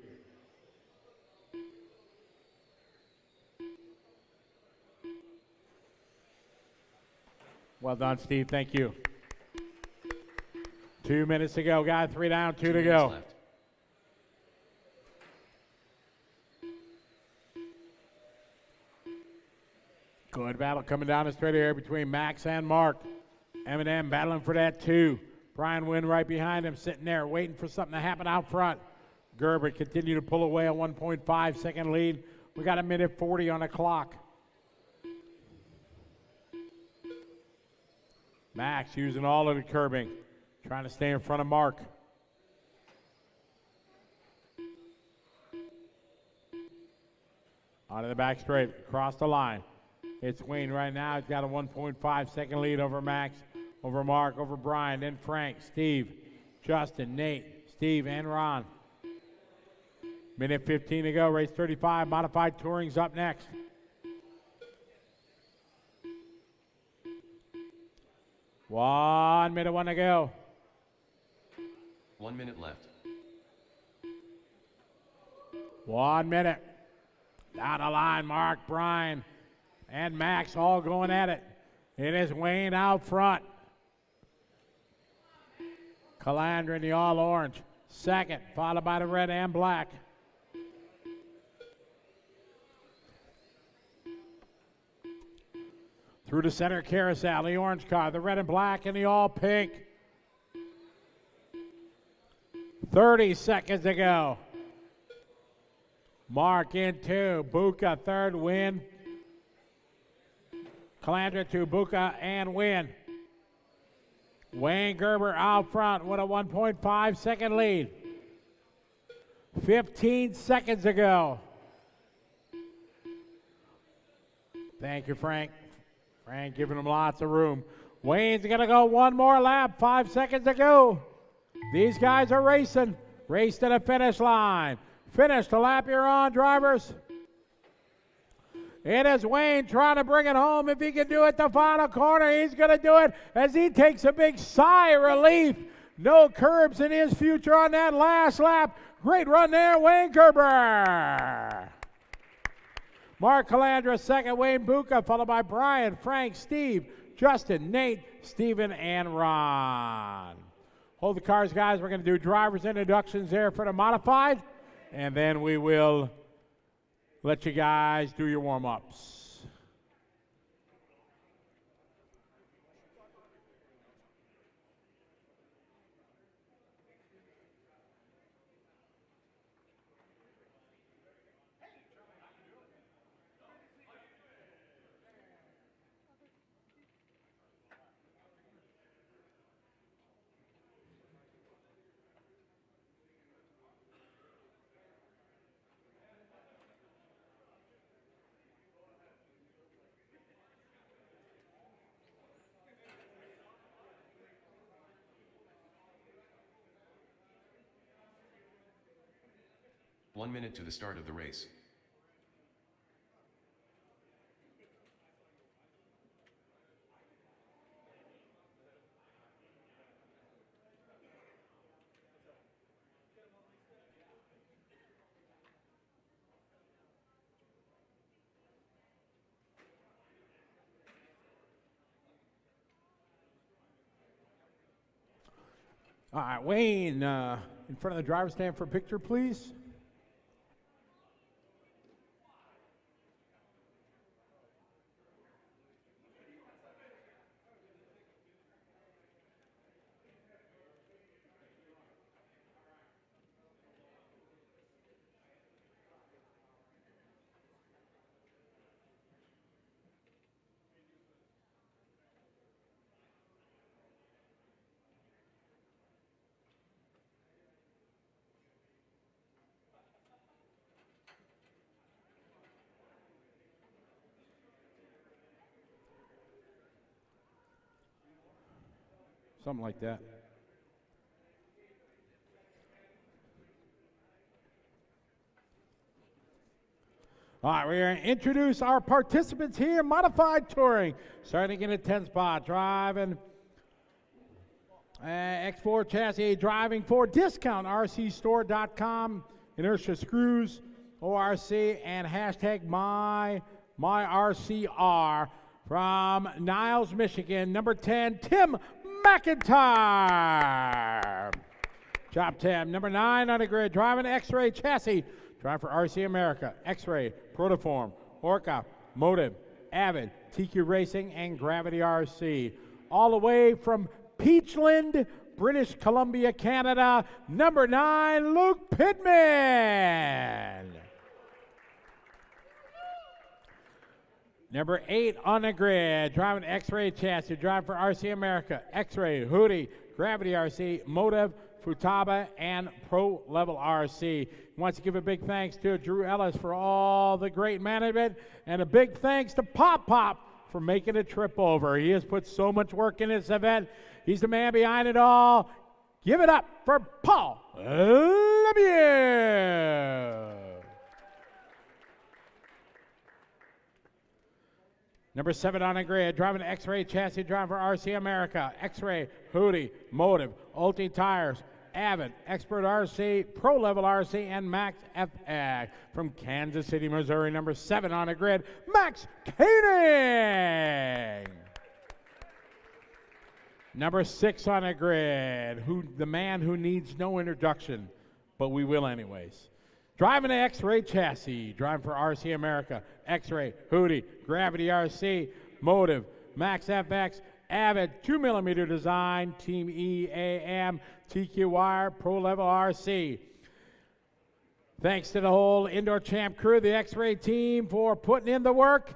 Well done, Steve. Thank you. 2 minutes to go, guys. 3 down, 2 to go. Left. Good battle coming down the straight here between Max and Mark. Eminem battling for that 2. Brian Wynn right behind him, sitting there waiting for something to happen out front. Gerber continue to pull away a 1.5 second lead. We got 1:40 on the clock. Max using all of the curbing, trying to stay in front of Mark. Out of the back straight, across the line. It's Wayne right now. He's got a 1.5 second lead over Max, over Mark, over Brian, then Frank, Steve, Justin, Nate, Steve, and Ron. 1:15 to go, race 35, modified touring's up next. One minute to go. 1 minute left. 1 minute. Down the line, Mark, Brian, and Max all going at it. It is Wayne out front. Calandra in the all orange. Second, followed by the red and black. Through the center carousel, the orange car, the red and black, and the all pink. 30 seconds to go. Mark in 2, Buka third, Win. Calandra to Buka and Win. Wayne Gerber out front with a 1.5 second lead. 15 seconds to go. Thank you, Frank. Frank giving him lots of room. Wayne's going to go one more lap, 5 seconds to go. These guys are racing. Race to the finish line. Finish the lap you're on, drivers. It is Wayne trying to bring it home. If he can do it the final corner, he's going to do it as he takes a big sigh of relief. No curbs in his future on that last lap. Great run there, Wayne Gerber. Mark Calandra second, Wayne Buka, followed by Brian, Frank, Steve, Justin, Nate, Steven, and Ron. Hold the cars, guys. We're going to do drivers' introductions there for the modified, and then we will let you guys do your warm-ups. One minute to the start of the race. All right, Wayne, in front of the driver's stand for a picture, please. Something like that. All right, we're going to introduce our participants here. Modified touring, starting in a 10 spot, driving X4 chassis, driving for discount, rcstore.com, inertia screws, ORC, and hashtag MyRCR from Niles, Michigan. Number 10, Tim McIntyre. Job 10. Number 9 on the grid, driving X-Ray chassis, drive for RC America, X-Ray, Protoform, Orca, Motive, Avid, TQ Racing, and Gravity RC. All the way from Peachland, British Columbia, Canada, number 9, Luke Pittman. Number 8 on the grid, driving X-Ray chassis, drive for RC America, X-Ray, Hootie, Gravity RC, Motive, Futaba, and Pro Level RC. Wants to give a big thanks to Drew Ellis for all the great management, and a big thanks to Pop Pop for making the trip over. He has put so much work in this event. He's the man behind it all. Give it up for Paul Lemieux. Number 7 on the grid, driving X-Ray chassis, driving for RC America, X-Ray, Hootie, Motive, Ulti Tires, Avid, Expert RC, Pro Level RC, and Max FX. From Kansas City, Missouri, number 7 on the grid, Max Koenig. Number 6 on the grid, the man who needs no introduction, but we will anyways. Driving an X-Ray chassis, driving for RC America, X-Ray, Hootie, Gravity RC, Motive, Max FX, Avid, 2mm design, Team EAM, TQ Wire, Pro Level RC. Thanks to the whole Indoor Champ crew, the X-Ray team, for putting in the work.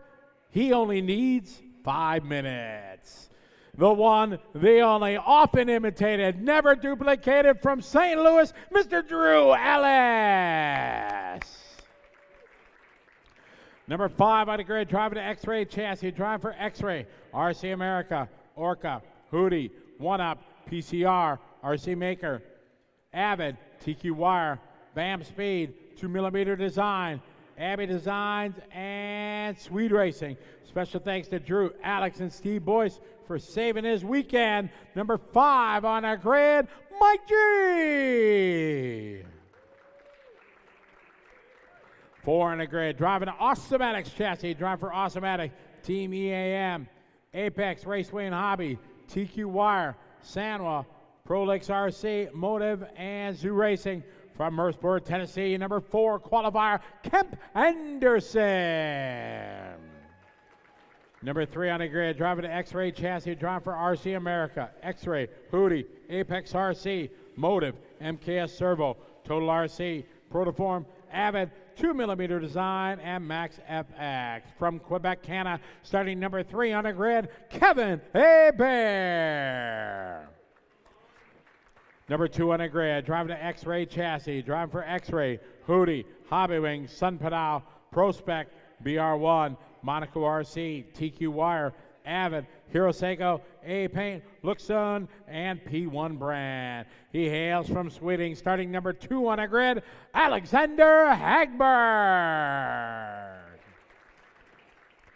He only needs 5 minutes. The one, the only, often imitated, never duplicated, from St. Louis, Mr. Drew Ellis. Number 5 on the grid, driving an X-Ray chassis, driving for X-Ray, RC America, Orca, Hootie, 1UP, PCR, RC Maker, Avid, TQ Wire, BAM Speed, 2mm design, Abbey Designs, and Swede Racing. Special thanks to Drew, Alex, and Steve Boyce for saving his weekend. Number 5 on our grid, Mike G. 4 on the grid, driving an Awesomatics chassis, driving for Awesomatics, Team EAM, Apex Raceway and Hobby, TQ Wire, Sanwa, Pro Lakes RC, Motive, and Zoo Racing. From Merceburg, Tennessee, number 4 qualifier, Kemp Anderson. Number 3 on the grid, driving an X-Ray chassis, driving for RC America, X-Ray, Hootie, Apex RC, Motive, MKS Servo, Total RC, Protoform, Avid, 2mm design, and Max FX. From Quebec, Canada, starting number 3 on the grid, Kevin Hebert. Number 2 on the grid, driving an X-Ray chassis, driving for X-Ray, Hootie, Hobbywing, Sun Pedal, Prospect, BR1, Monaco RC, TQ Wire, Avid, Hiroseko, A-Paint, Luxon, and P1 brand. He hails from Sweden, starting number 2 on the grid, Alexander Hagberg.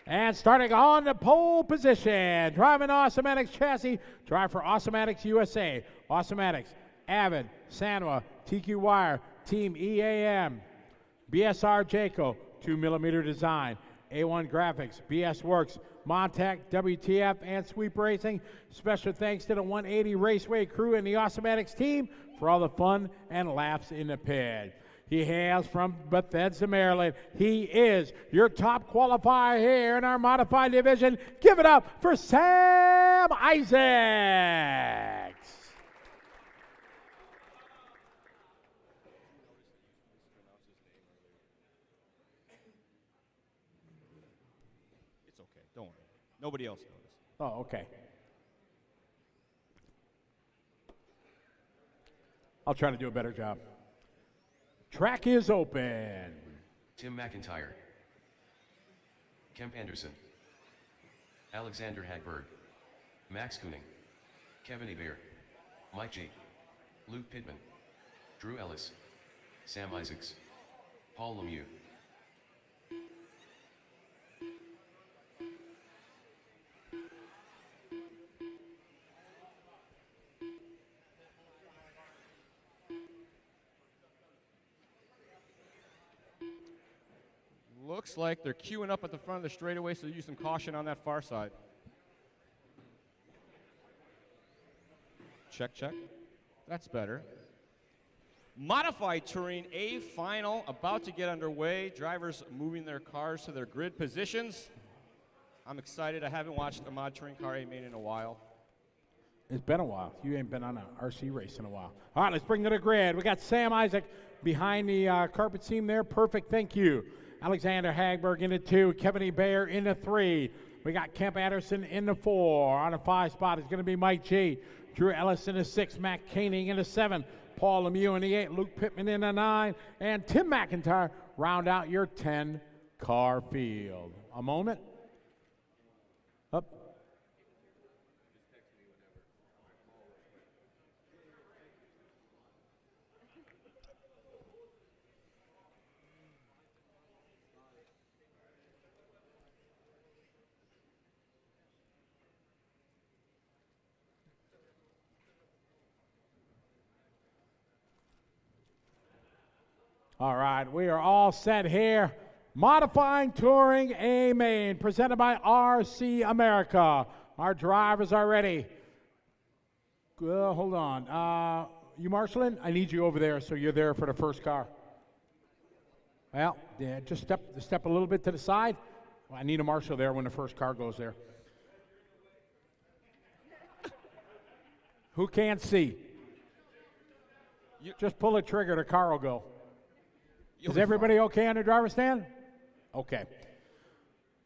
And starting on the pole position, driving Awesomatics chassis, drive for Awesomatics USA, Awesomatics, Avid, Sanwa, TQ Wire, Team EAM, BSR Jayco, 2mm design, A1 Graphics, BS Works, Montec, WTF, and Sweep Racing. Special thanks to the 180 Raceway crew and the Awesomatics team for all the fun and laughs in the pit. He hails from Bethesda, Maryland. He is your top qualifier here in our modified division. Give it up for Sam Isaacs. It's okay, don't worry. Nobody else noticed. Oh, okay. I'll try to do a better job. Track is open. Tim McIntyre, Kemp Anderson, Alexander Hagberg, Max Kuning, Kevin Hebert, Mike G, Luke Pittman, Drew Ellis, Sam Isaacs, Paul Lemieux. Looks like they're queuing up at the front of the straightaway, so use some caution on that far side. Check, check. That's better. Modified Touring A final about to get underway. Drivers moving their cars to their grid positions. I'm excited. I haven't watched a Mod Touring Car A-main in a while. It's been a while. You ain't been on an RC race in a while. All right, let's bring to the grid. We got Sam Isaac behind the carpet seam there. Perfect, thank you. Alexander Hagberg into 2, Kevin Hebert into 3. We got Kemp Anderson in the 4. On the 5 spot is going to be Mike G. Drew Ellis in the 6, Matt Koenig in the 7, Paul Lemieux in the 8, Luke Pittman in the 9, and Tim McIntyre round out your 10-car field. A moment. Up. All right, we are all set here. Modifying Touring A-main, presented by RC America. Our drivers are ready. Hold on. You marshaling? I need you over there so you're there for the first car. Well, yeah, just step a little bit to the side. Well, I need a marshal there when the first car goes there. Who can't see? Just pull the trigger, the car will go. Is everybody okay on the driver's stand? Okay.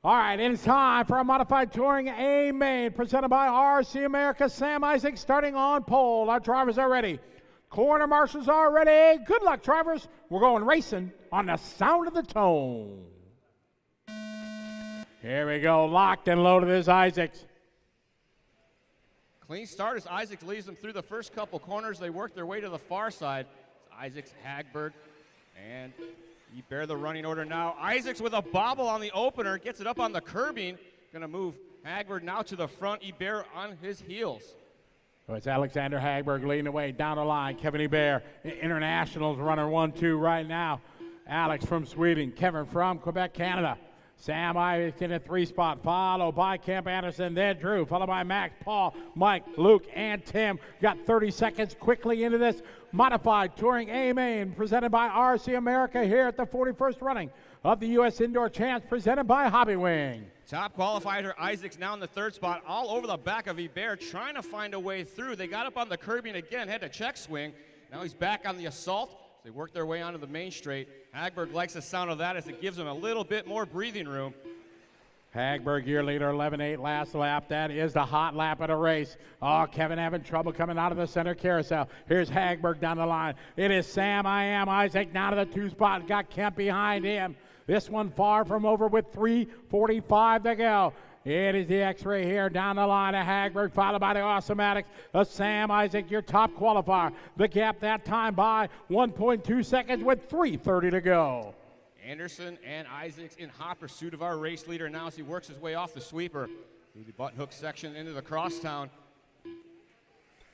All right, it's time for a Modified Touring A-main presented by RC America. Sam Isaacs starting on pole. Our drivers are ready. Corner marshals are ready. Good luck, drivers. We're going racing on the sound of the tone. Here we go. Locked and loaded is Isaacs. Clean start as Isaacs leads them through the first couple corners. They work their way to the far side. Isaacs, Hagberg, and you bear the running order now. Isaacs with a bobble on the opener, gets it up on the curbing. Going to move Hagberg now to the front. Hebert on his heels. So it's Alexander Hagberg leading the way down the line. Kevin Hebert, Internationals runner 1-2 right now. Alex from Sweden. Kevin from Quebec, Canada. Sam Isaacs in a 3 spot, followed by Kemp Anderson, then Drew, followed by Max, Paul, Mike, Luke, and Tim. Got 30 seconds quickly into this Modified Touring A-main presented by RC America here at the 41st running of the U.S. Indoor Champs presented by Hobby Wing. Top qualifier Isaacs now in the 3rd spot, all over the back of Hebert, trying to find a way through. They got up on the curbing again, had to check swing. Now he's back on the assault. They work their way onto the main straight. Hagberg likes the sound of that as it gives him a little bit more breathing room. Hagberg, your leader, 11-8 last lap. That is the hot lap of the race. Oh, Kevin having trouble coming out of the center carousel. Here's Hagberg down the line. It is Sam Isaac down to the 2 spot. Got Kemp behind him. This one far from over with 3:45 to go. It is the X-ray here down the line of Hagberg, followed by the Awesomatics of Sam Isaac, your top qualifier. The gap that time by 1.2 seconds with 3:30 to go. Anderson and Isaacs in hot pursuit of our race leader now as he works his way off the sweeper. Through the button hook section into the crosstown.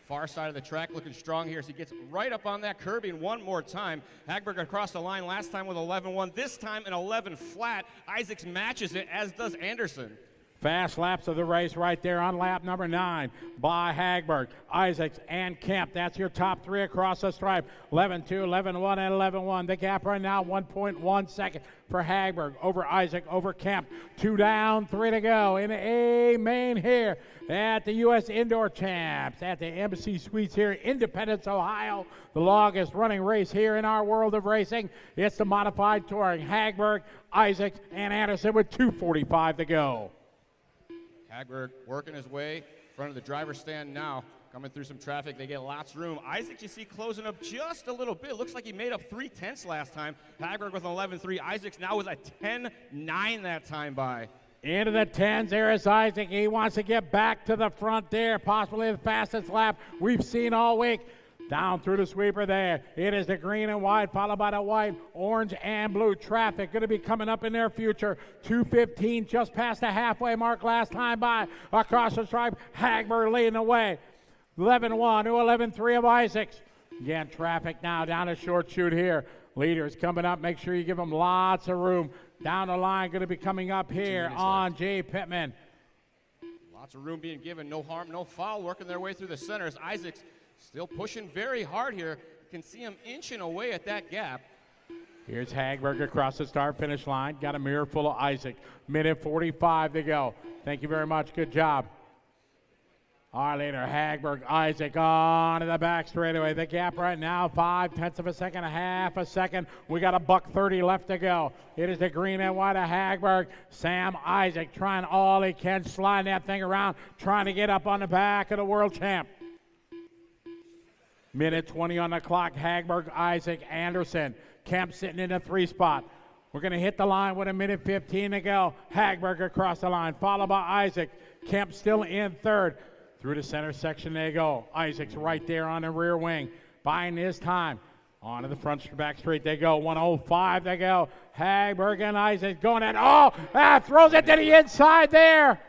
Far side of the track looking strong here as he gets right up on that curbing one more time. Hagberg across the line last time with 11-1, this time an 11 flat. Isaacs matches it, as does Anderson. Fast laps of the race right there on lap number 9 by Hagberg, Isaacs, and Kemp. That's your top 3 across the stripe. 11-2, 11-1, and 11-1. The gap right now, 1.1 second for Hagberg over Isaac, over Kemp. 2 down, 3 to go in the A-main here at the U.S. Indoor Champs at the Embassy Suites here in Independence, Ohio. The longest running race here in our world of racing. It's the modified touring. Hagberg, Isaacs, and Anderson with 2:45 to go. Hagberg working his way in front of the driver's stand now. Coming through some traffic, they get lots of room. Isaac, you see, closing up just a little bit. Looks like he made up 3/10 last time. Hagberg with an 11-3. Isaacs now with a 10-9 that time by. Into the 10s, there is Isaac. He wants to get back to the front there, possibly the fastest lap we've seen all week. Down through the sweeper there. It is the green and white, followed by the white, orange, and blue traffic. Going to be coming up in their future. 2:15, just past the halfway mark last time by. Across the stripe, Hagberg leading the way. 11-1 to 11-3 of Isaacs. Again, traffic now down a short chute here. Leaders coming up. Make sure you give them lots of room. Down the line, going to be coming up here on Jay Pittman. Lots of room being given. No harm, no foul. Working their way through the centers. Isaacs still pushing very hard here. You can see him inching away at that gap. Here's Hagberg across the start-finish line. Got a mirror full of Isaac. 1:45 to go. Thank you very much. Good job. Our leader, Hagberg, Isaac on to the back straightaway. The gap right now, 0.5 of a second, a half a second. We got a $1:30 left to go. It is the green and white of Hagberg. Sam Isaac trying all he can, sliding that thing around, trying to get up on the back of the world champ. 1:20 on the clock. Hagberg, Isaac, Anderson. Kemp sitting in the 3 spot. We're going to hit the line with 1:15 to go. Hagberg across the line, followed by Isaac. Kemp still in 3rd. Through the center section they go. Isaac's right there on the rear wing, buying his time. Onto the front back straight they go. 1:05 they go. Hagberg and Isaac going at, throws it to the inside there.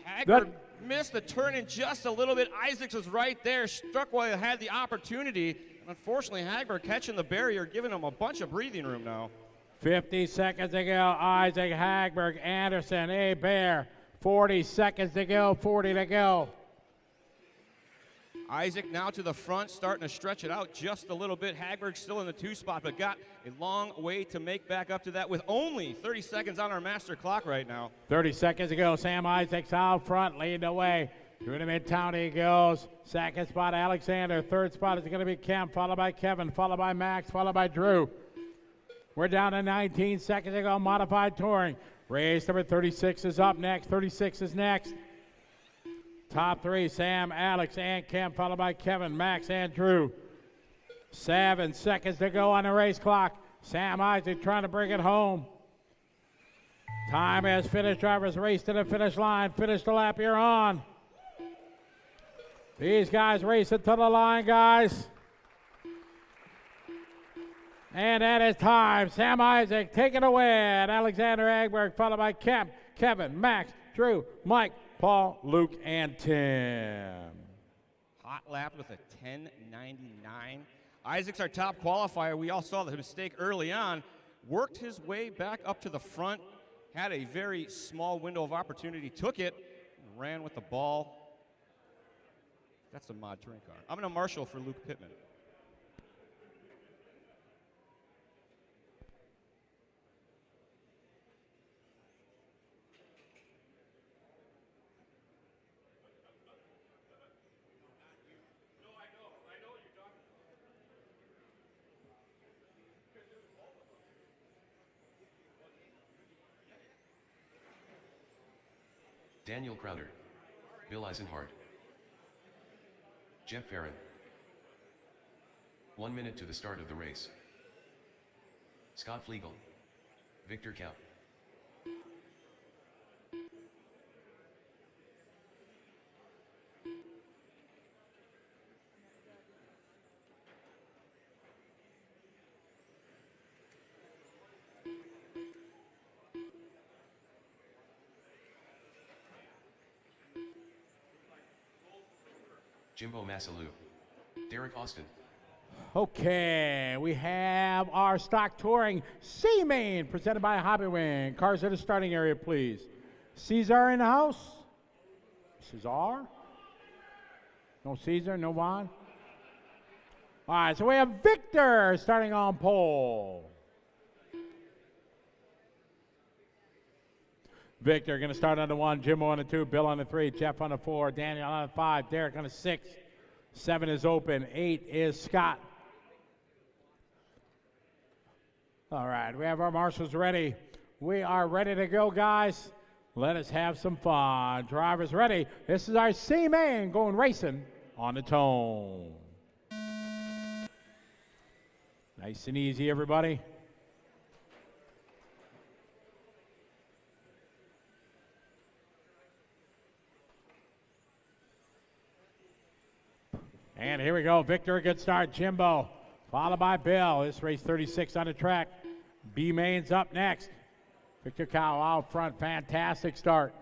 Hagberg missed the turn in just a little bit. Isaacs was right there, struck while he had the opportunity. Unfortunately, Hagberg catching the barrier, giving him a bunch of breathing room now. 50 seconds to go. Isaac, Hagberg, Anderson, Bear. 40 seconds to go, 40 to go. Isaac now to the front, starting to stretch it out just a little bit. Hagberg still in the 2 spot, but got a long way to make back up to that with only 30 seconds on our master clock right now. 30 seconds to go. Sam Isaac's out front, leading the way. Through the midtown he goes. 2nd spot, Alexander. 3rd spot is going to be Kemp, followed by Kevin, followed by Max, followed by Drew. We're down to 19 seconds to go. Modified touring. Race number 36 is up next. 36 is next. Top 3, Sam, Alex, and Kemp, followed by Kevin, Max, and Drew. 7 seconds to go on the race clock. Sam Isaac trying to bring it home. Time has finished. Drivers race to the finish line. Finish the lap you're on. These guys racing to the line, guys. And that is time. Sam Isaac taken away at Alexander Hagberg, followed by Kemp, Kevin, Max, Drew, Mike, Paul, Luke, and Tim. Hot lap with a 10:99. Isaac's our top qualifier. We all saw the mistake early on. Worked his way back up to the front. Had a very small window of opportunity. Took it. Ran with the ball. That's a mod touring car. I'm going to marshal for Luke Pittman. Daniel Crowder, Bill Eisenhart, Jeff Farron. 1 minute to the start of the race. Scott Flegel, Victor Kaup. Jimbo Massalu, Derek Austin. Okay, we have our stock touring C-main presented by Hobbywing. Cars at the starting area, please. Caesar in the house? Cesar? No Caesar, no Vaughn? All right, so we have Victor starting on pole. Victor going to start on the 1, Jimbo on the 2, Bill on the 3, Jeff on the 4, Daniel on the 5, Derek on the 6, 7 is open, 8 is Scott. All right, we have our marshals ready. We are ready to go, guys. Let us have some fun. Drivers ready. This is our C-main going racing on the tone. Nice and easy, everybody. And here we go. Victor, a good start. Jimbo, followed by Bill. This race 36 on the track. B-main's up next. Victor Cow out front. Fantastic start.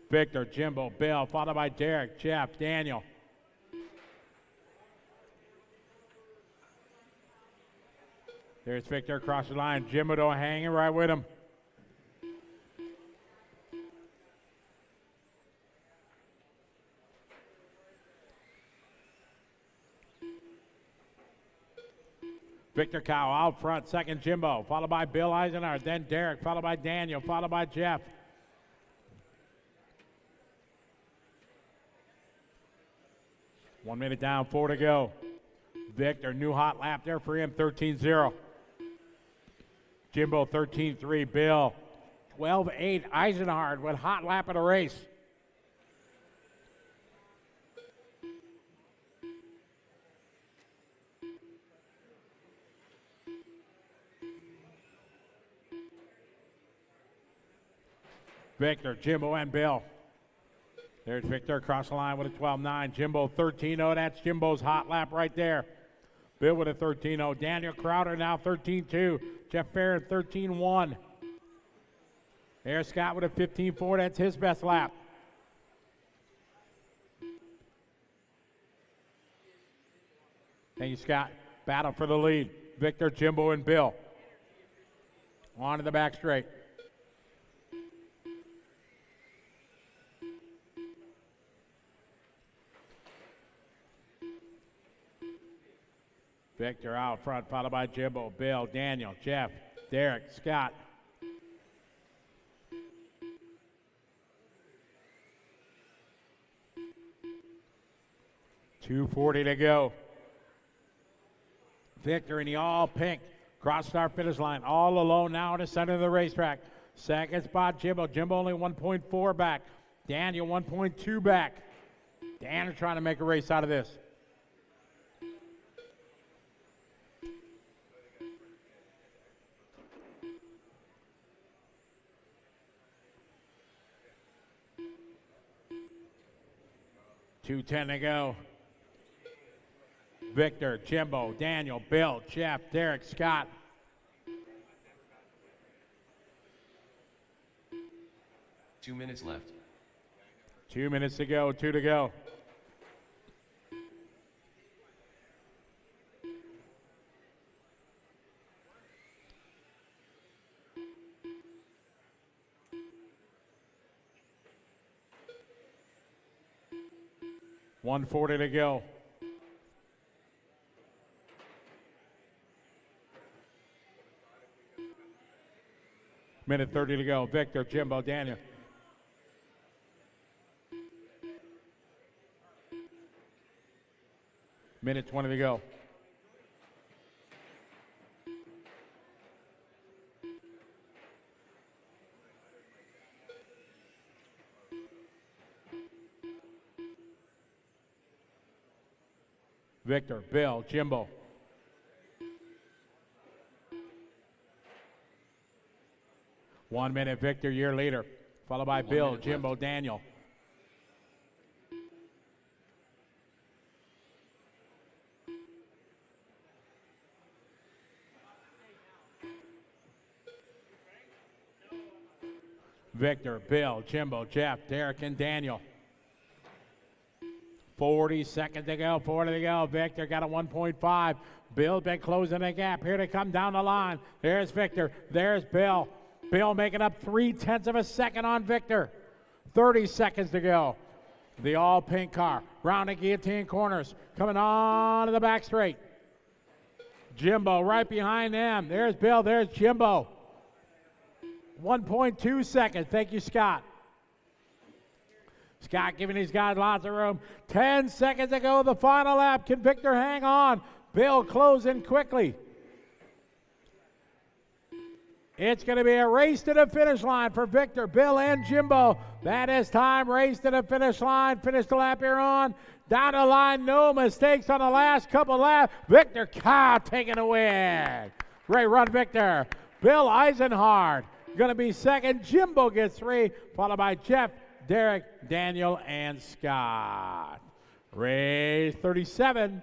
Victor, Jimbo, Bill, followed by Derek, Jeff, Daniel. There's Victor across the line. Jimbo hanging right with him. Victor Cow out front, second Jimbo, followed by Bill Eisenhower, then Derek, followed by Daniel, followed by Jeff. One minute down, 4 to go. Victor, new hot lap there for him, 13-0. Jimbo, 13-3. Bill, 12-8. Eisenhower with hot lap of the race. Victor, Jimbo, and Bill. There's Victor across the line with a 12-9. Jimbo 13-0. That's Jimbo's hot lap right there. Bill with a 13-0. Daniel Crowder now 13-2. Jeff Farron 13-1. There's Scott with a 15-4. That's his best lap. Thank you, Scott. Battle for the lead. Victor, Jimbo, and Bill. On to the back straight. Victor out front, followed by Jimbo, Bill, Daniel, Jeff, Derek, Scott. .240 to go. Victor in the all pink, cross start finish line, all alone now in the center of the racetrack. Second spot, Jimbo. Jimbo only 1.4 back. Daniel 1.2 back. Daniel trying to make a race out of this. .210 to go. Victor, Jimbo, Daniel, Bill, Jeff, Derek, Scott. Two minutes left. 2 minutes to go, 2 to go. .140 to go. Minute 30 to go. Victor, Jimbo, Daniel. Minute 20 to go. Victor, Bill, Jimbo. One minute, Victor, year leader. Followed by Bill, Jimbo, left. Daniel. Victor, Bill, Jimbo, Jeff, Derek, and Daniel. 40 seconds to go, 40 to go. Victor got a 1.5. Bill been closing the gap. Here to come down the line. There's Victor. There's Bill. Bill making up 0.3 of a second on Victor. 30 seconds to go. The all pink car. Round the guillotine corners. Coming on to the back straight. Jimbo right behind them. There's Bill. There's Jimbo. 1.2 seconds. Thank you, Scott. Scott giving these guys lots of room. 10 seconds to go, the final lap. Can Victor hang on? Bill closing quickly. It's going to be a race to the finish line for Victor, Bill, and Jimbo. That is time. Race to the finish line. Finish the lap here on. Down the line, no mistakes on the last couple laps. Victor Cow taking a win. Great run, Victor. Bill Eisenhard going to be second. Jimbo gets 3, followed by Jeff, Derek, Daniel, and Scott. Race 37.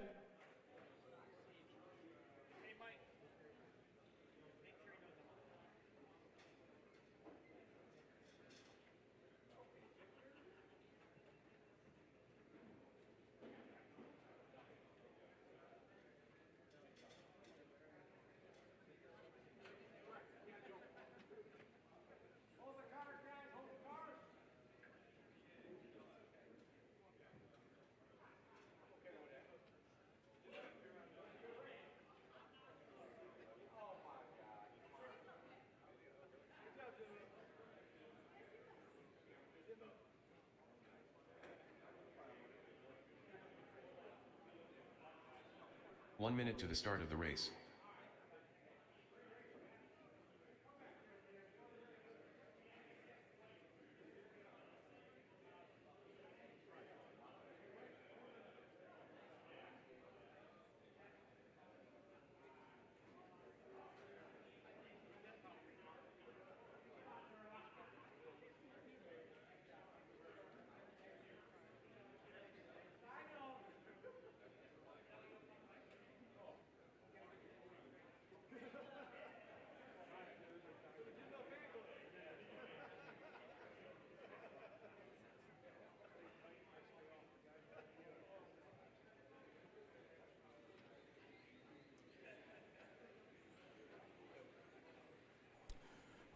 One minute to the start of the race.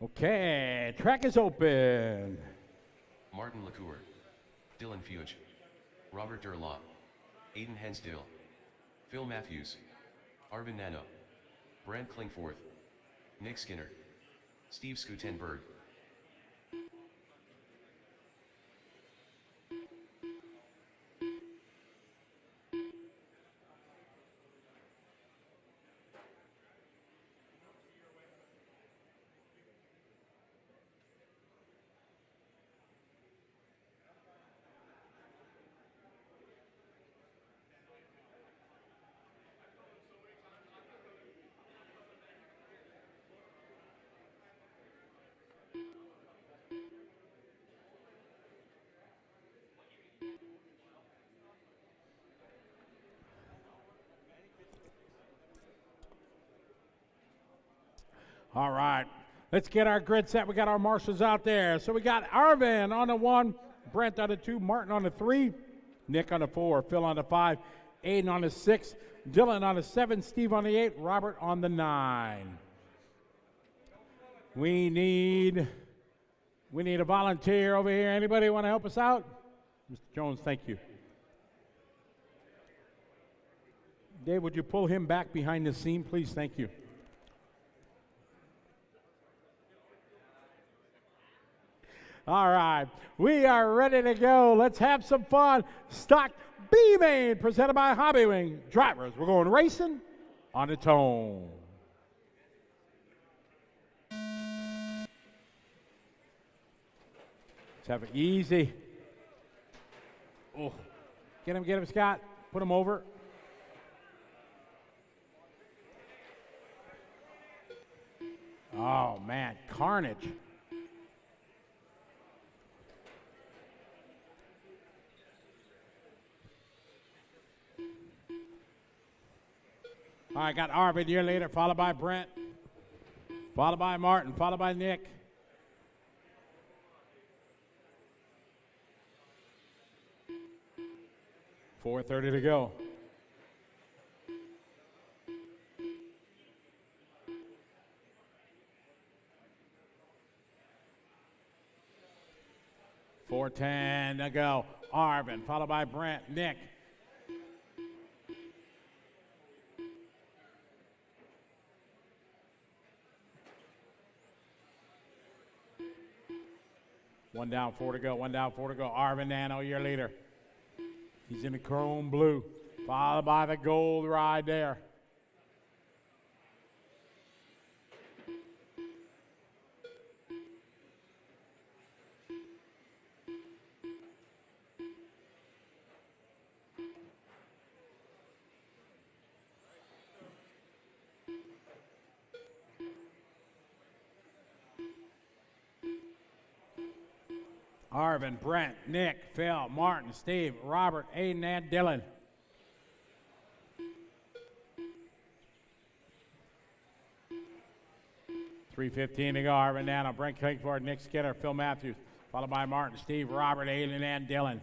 Okay, track is open. Martin Lacour, Dylan Fuge, Robert Durlaw, Aiden Hensdale, Phil Matthews, Arvin Nano, Brant Klingforth, Nick Skinner, Steve Skutenberg. All right, let's get our grid set. We got our marshals out there. So we got Arvin on the 1, Brent on the 2, Martin on the 3, Nick on the 4, Phil on the 5, Aiden on the 6, Dylan on the 7, Steve on the 8, Robert on the 9. We need a volunteer over here. Anybody want to help us out? Mr. Jones, thank you. Dave, would you pull him back behind the scene, please? Thank you. All right, we are ready to go. Let's have some fun. Stock B-main presented by Hobbywing. Drivers, we're going racing on the tone. Let's have it easy. Oh, get him, Scott. Put him over. Oh, man, carnage. All right, got Arvin, your leader, followed by Brent, followed by Martin, followed by Nick. 4:30 to go. .410 to go. Arvin, followed by Brent, Nick. One down, 4 to go. One down, 4 to go. Arvin Nano, your leader. He's in the chrome blue, followed by the gold ride there. Arvin, Brent, Nick, Phil, Martin, Steve, Robert, Aiden, and Dylan. .315 to go. Arvin Nano, Brent Clinkford, Nick Skinner, Phil Matthews, followed by Martin, Steve, Robert, Aiden, and Dylan.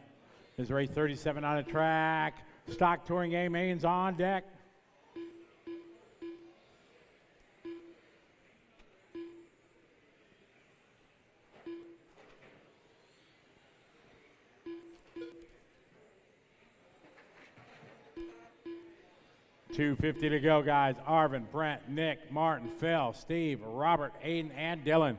This race 37 on the track. Stock Touring A-mains on deck. .250 to go, guys. Arvin, Brent, Nick, Martin, Phil, Steve, Robert, Aiden, and Dylan.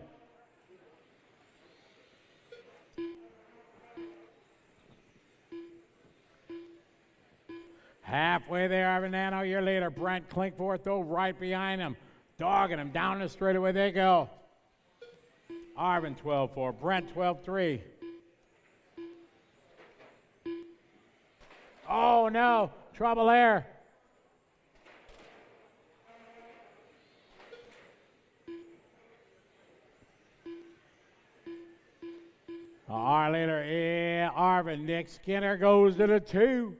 Halfway there, Arvin Nano, your leader. Brent Clinkforth, though, right behind him. Dogging him down the straightaway they go. Arvin 12-4, Brent 12-3. Oh, no, trouble there. Our leader, Arvin. Nick Skinner goes to the 2.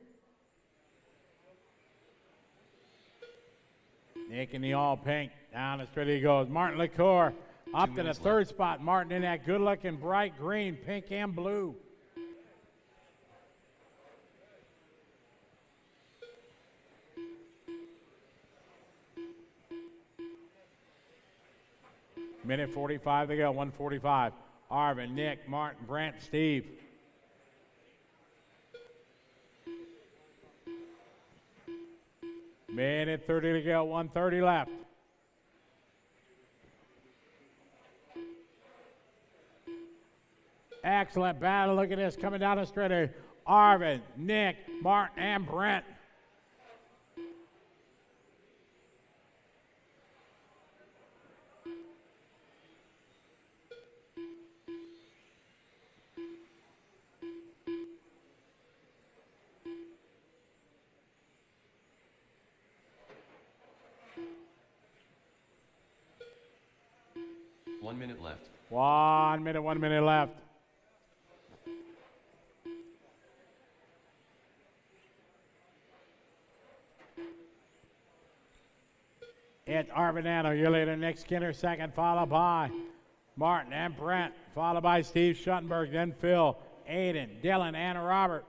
Nick in the all pink. Down the straight he goes. Martin LaCour up to the 3rd spot. Martin in that good looking bright green, pink and blue. Minute 45 to go, 1:45. Arvin, Nick, Martin, Brent, Steve. Minute 30 to go, 1:30 left. Excellent battle. Look at this coming down the straight. Arvin, Nick, Martin, and Brent. One minute left. 1 minute, 1 minute left. It's Arvin Nano, your leader. Nick Skinner second, followed by Martin and Brent, followed by Steve Schuttenberg, then Phil, Aiden, Dylan, and Robert.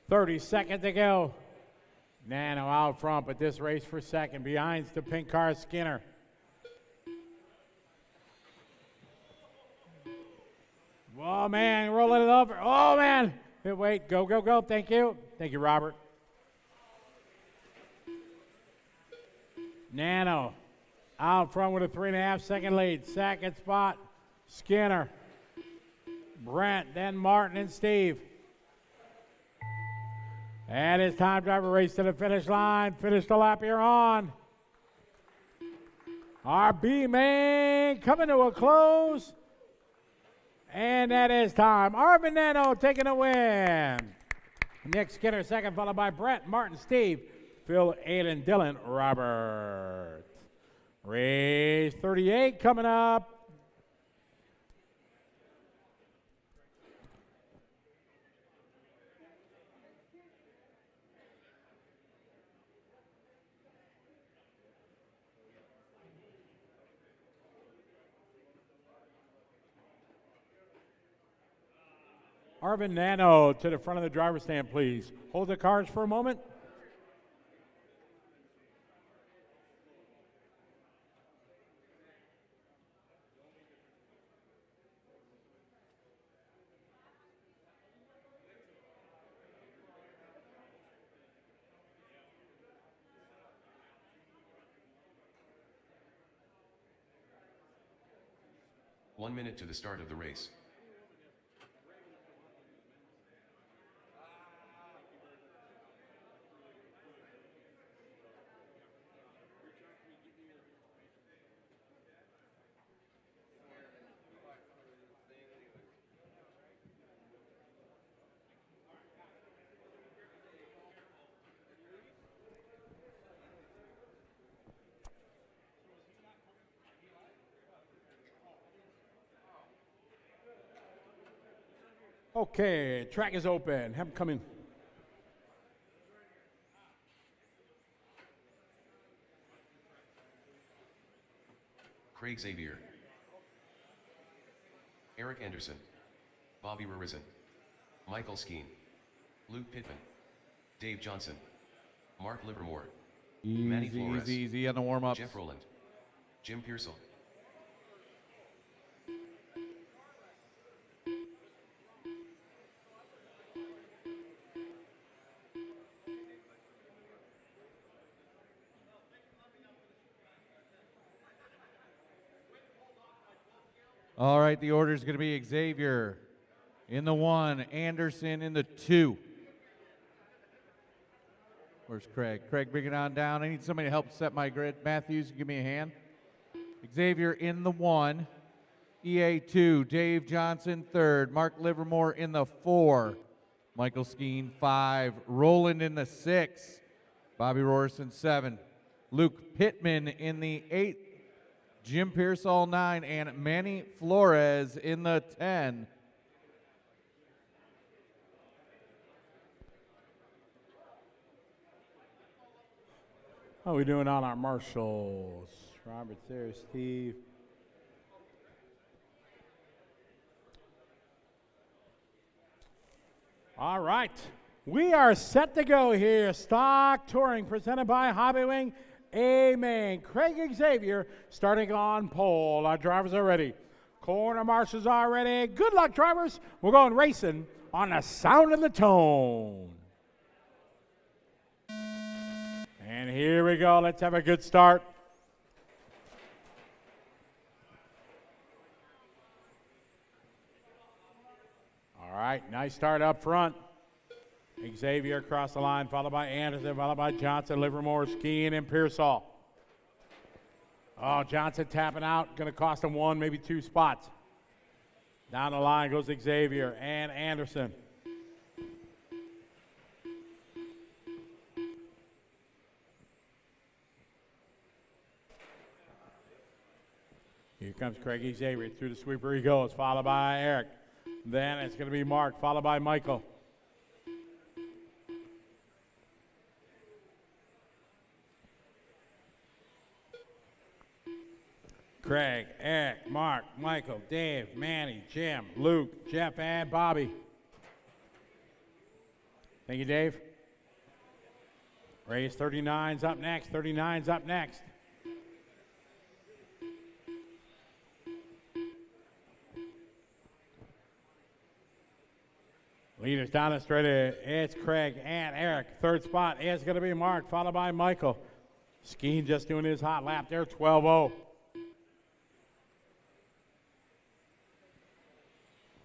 .30 seconds to go. Nano out front, but this race for second. Behind's the pink car, Skinner. Oh, man, rolling it over. Oh, man. Hey, wait, go, go, go. Thank you. Thank you, Robert. Nano out front with a 3.5 second lead. Second spot, Skinner. Brent, then Martin and Steve. And it's time driver race to the finish line. Finish the lap here on. Our B-main coming to a close. And that is time. Arvin Nano taking a win. Nick Skinner second, followed by Brent, Martin, Steve, Phil, Aiden, Dylan, Robert. Race 38 coming up. Arvin Nano to the front of the driver's stand, please. Hold the cars for a moment. One minute to the start of the race. Okay, track is open. Have them come in. Craig Xavier, Eric Anderson, Bobby Rarison, Michael Skeen, Luke Pittman, Dave Johnson, Mark Livermore, Manny Flores, Easy on the warm-ups. Jeff Rowland, Jim Pearsall. All right, the order is going to be Xavier in the 1, Anderson in the 2. Where's Craig? Craig, bring it on down. I need somebody to help set my grid. Matthews, give me a hand. Xavier in the 1, EA 2, Dave Johnson 3rd, Mark Livermore in the 4, Michael Skeen 5, Roland in the 6, Bobby Rorson 7, Luke Pittman in the 8, Jim Pearsall 9, and Manny Flores in the 10. How are we doing on our marshals? Robert's there, Steve. All right, we are set to go here. Stock Touring presented by Hobbywing A-main. Craig Xavier starting on pole. Our drivers are ready. Corner marshals are ready. Good luck, drivers. We're going racing on the sound of the tone. And here we go. Let's have a good start. All right, nice start up front. Xavier across the line, followed by Anderson, followed by Johnson, Livermore, Skeen, and Pearsall. Oh, Johnson tapping out, going to cost him 1, maybe 2 spots. Down the line goes Xavier and Anderson. Here comes Craig Xavier. Through the sweeper he goes, followed by Eric. Then it's going to be Mark, followed by Michael. Craig, Eric, Mark, Michael, Dave, Manny, Jim, Luke, Jeff, and Bobby. Thank you, Dave. Race 39's up next. 39's up next. Leaders down the straight. It's Craig and Eric. Third spot is going to be Mark, followed by Michael. Skeen just doing his hot lap there, 12-0.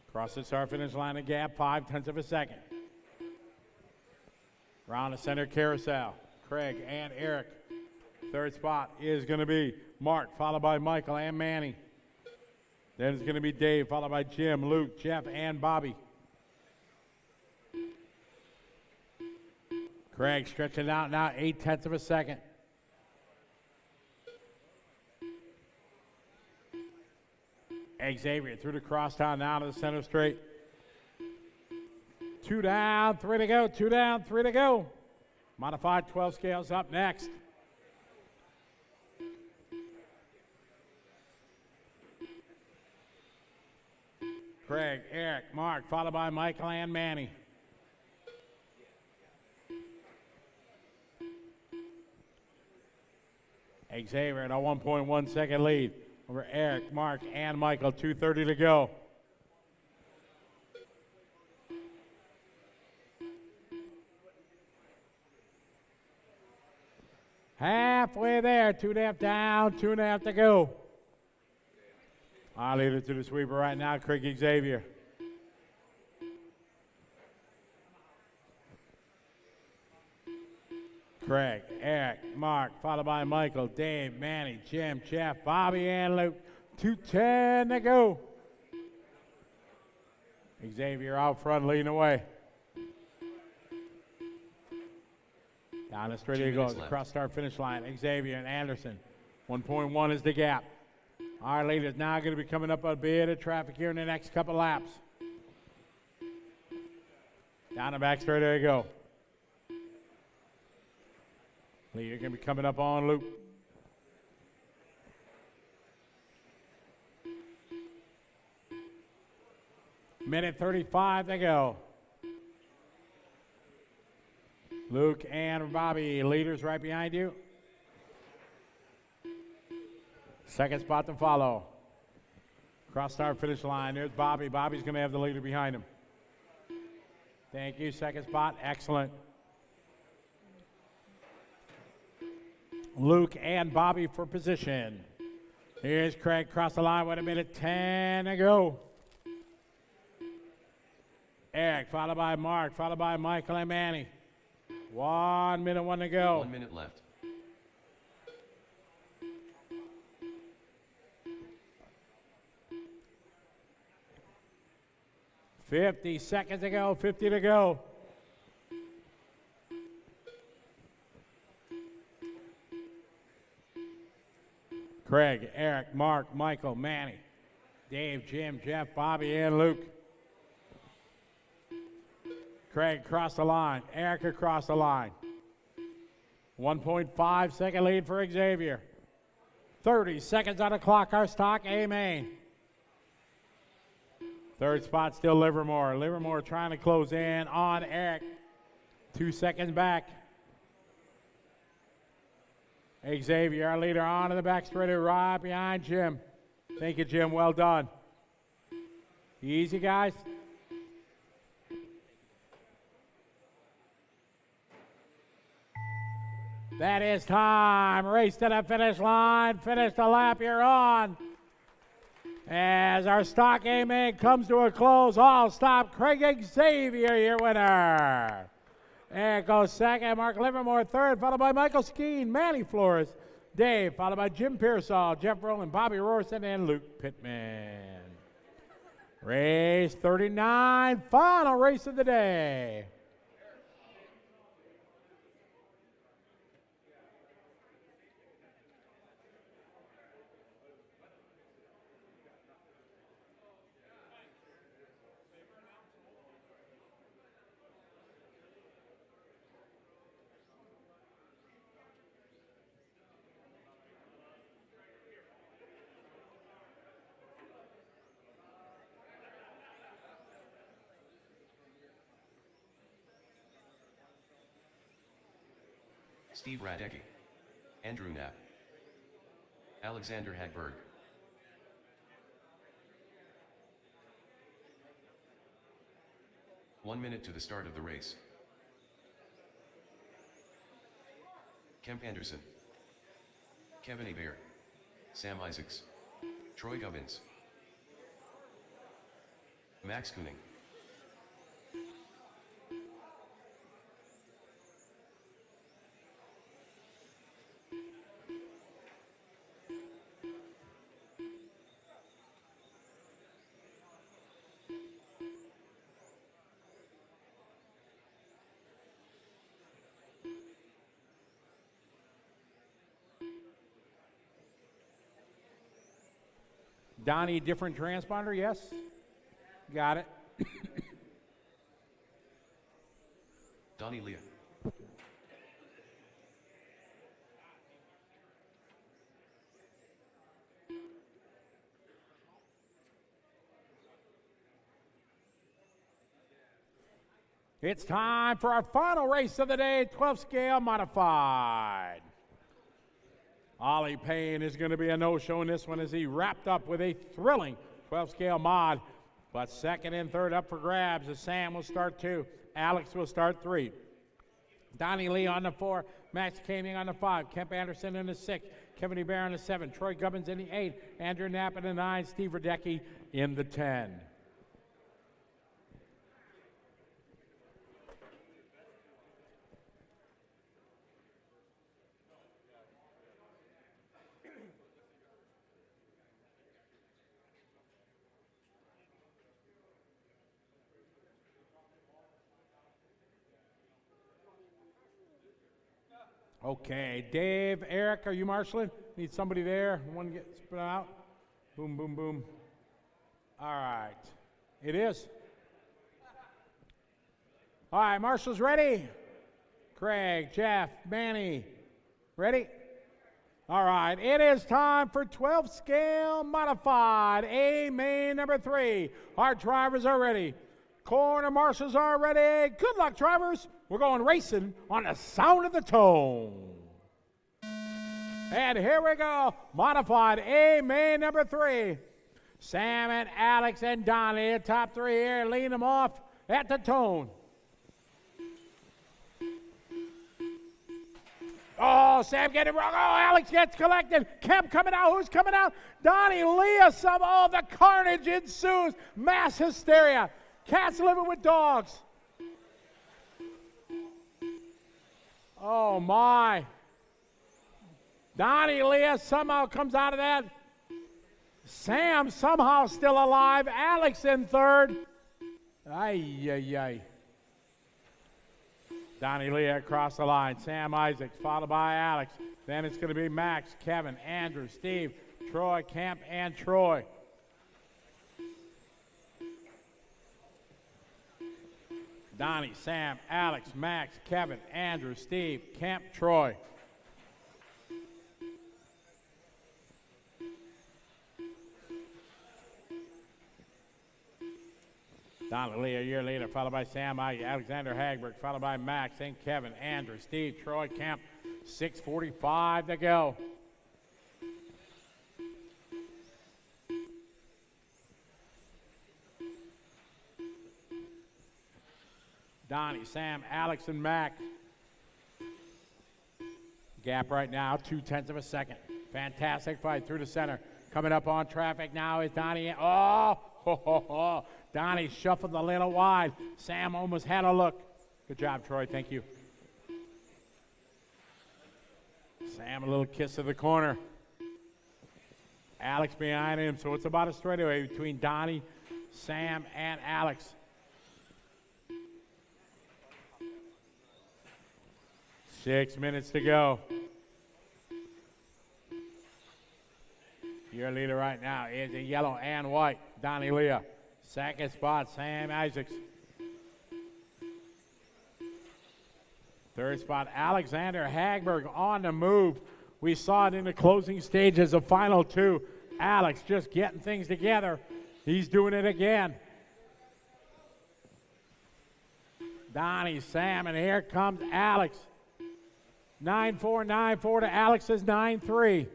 Across the start finish line, a gap, 0.5 of a second. Around the center carousel, Craig and Eric. Third spot is going to be Mark, followed by Michael and Manny. Then it's going to be Dave, followed by Jim, Luke, Jeff, and Bobby. Craig stretching out now, 0.8 of a second. Xavier through the crosstown now to the center straight. 2 down, 3 to go, 2 down, 3 to go. Modified 12 scales up next. Craig, Eric, Mark, followed by Michael and Manny. Xavier at a 1.1 second lead over Eric, Mark, and Michael. 2:30 to go. Halfway there, 2.5 down, 2.5 to go. I'll lead it to the sweeper right now, Craig Xavier. Craig, Eric, Mark, followed by Michael, Dave, Manny, Jim, Jeff, Bobby, and Luke. 2:10 to go. Xavier out front leading away. Down the straight he goes, across start finish line. Xavier and Anderson. 1.1 is the gap. Our lead is now going to be coming up a bit of traffic here in the next couple laps. Down the back straight, there you go. Leader going to be coming up on loop. Minute 35 to go. Luke and Bobby, leaders right behind you. Second spot to follow. Cross start finish line. There's Bobby. Bobby's going to have the leader behind him. Thank you. Second spot. Excellent. Luke and Bobby for position. Here's Craig. Cross the line with a minute 10 to go. Eric, followed by Mark, followed by Michael and Manny. 1 minute, 1 to go. 1 minute left. $50 seconds to go, 50 to go. Craig, Eric, Mark, Michael, Manny, Dave, Jim, Jeff, Bobby, and Luke. Craig across the line. Eric across the line. 1.5 second lead for Xavier. 30 seconds on the clock. Our stock A-main. Third spot still Livermore. Livermore trying to close in on Eric. 2 seconds back. Xavier, our leader, on to the back straight right behind Jim. Thank you, Jim. Well done. Easy, guys. That is time. Race to the finish line. Finish the lap you're on. As our stock A-main comes to a close, all stop. Craig Xavier, your winner. There goes second. Mark Livermore third, followed by Michael Skeen, Manny Flores, Dave, followed by Jim Pearsall, Jeff Rowland, Bobby Rorson, and Luke Pittman. Race 39, final race of the day. Steve Radecki, Andrew Knapp, Alexander Hagberg. One minute to the start of the race. Kemp Anderson, Kevin Hebert, Sam Isaacs, Troy Gubbins, Max Kuning. Donnie, different transponder, yes? Got it. Donnie Leah. It's time for our final race of the day, 12 scale modified. Ollie Payne is going to be a no-show in this one as he wrapped up with a thrilling 12 scale mod. But second and third up for grabs as Sam will start 2. Alex will start 3. Donnie Lee on the 4. Max Kaming on the 5. Kemp Anderson in the 6. Kevin Hebert on the 7. Troy Gubbins in the 8. Andrew Knapp in the 9. Steve Radecki in the 10. Okay, Dave, Eric, are you marshaling? Need somebody there. One get spit out. Boom, boom, boom. All right, it is. All right, marshals ready? Craig, Jeff, Manny, ready? All right, it is time for 12 scale modified A-main number 3. Our drivers are ready. Corner marshals are ready. Good luck, drivers. We're going racing on the sound of the tone. And here we go. Modified A-main number 3. Sam and Alex and Donnie, the top 3 here. Lean them off at the tone. Oh, Sam getting it wrong. Oh, Alex gets collected. Kemp coming out. Who's coming out? Donnie Leah. Oh, the carnage ensues. Mass hysteria. Cats living with dogs. Oh, my. Donnie Leah somehow comes out of that. Sam somehow still alive. Alex in third. Ay, ay, ay. Donnie Leah across the line. Sam Isaacs followed by Alex. Then it's going to be Max, Kevin, Andrew, Steve, Troy, Kemp, and Troy. Donnie, Sam, Alex, Max, Kevin, Andrew, Steve, Kemp, Troy. Donnie Lee a year later, followed by Sam Alexander Hagberg, followed by Max, then Kevin, Andrew, Steve, Troy, Kemp. 6:45 to go. Donnie, Sam, Alex, and Mac. Gap right now, 0.2 of a second. Fantastic fight through the center. Coming up on traffic now is Donnie. Oh, ho, ho, ho. Donnie shuffled a little wide. Sam almost had a look. Good job, Troy. Thank you. Sam, a little kiss to the corner. Alex behind him, so it's about a straightaway between Donnie, Sam, and Alex. 6 minutes to go. Your leader right now is in yellow and white, Donnie Leah. Second spot, Sam Isaacs. Third spot, Alexander Hagberg on the move. We saw it in the closing stages of final 2. Alex just getting things together. He's doing it again. Donnie, Sam, and here comes Alex. 9-4, 9-4 to Alex's 9-3.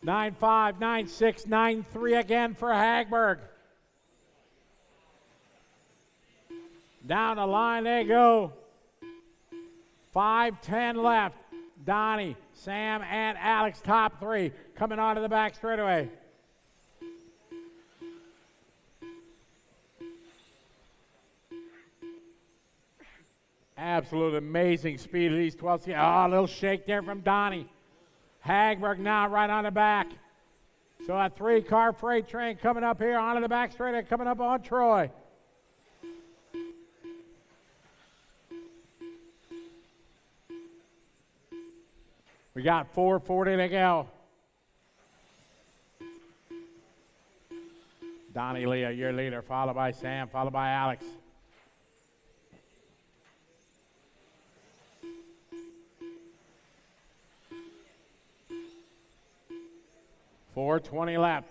Nine 5, 9-6, 9-3 again for Hagberg. Down the line they go. 5:10 left. Donnie, Sam, and Alex, top 3, coming onto the back straightaway. Absolute amazing speed of these 12. Oh, a little shake there from Donnie. Hagberg now right on the back. So a 3-car freight train coming up here onto the back straightaway, coming up on Troy. We got 4:40 to go. Donnie Leah, your leader, followed by Sam, followed by Alex. 4:20 left.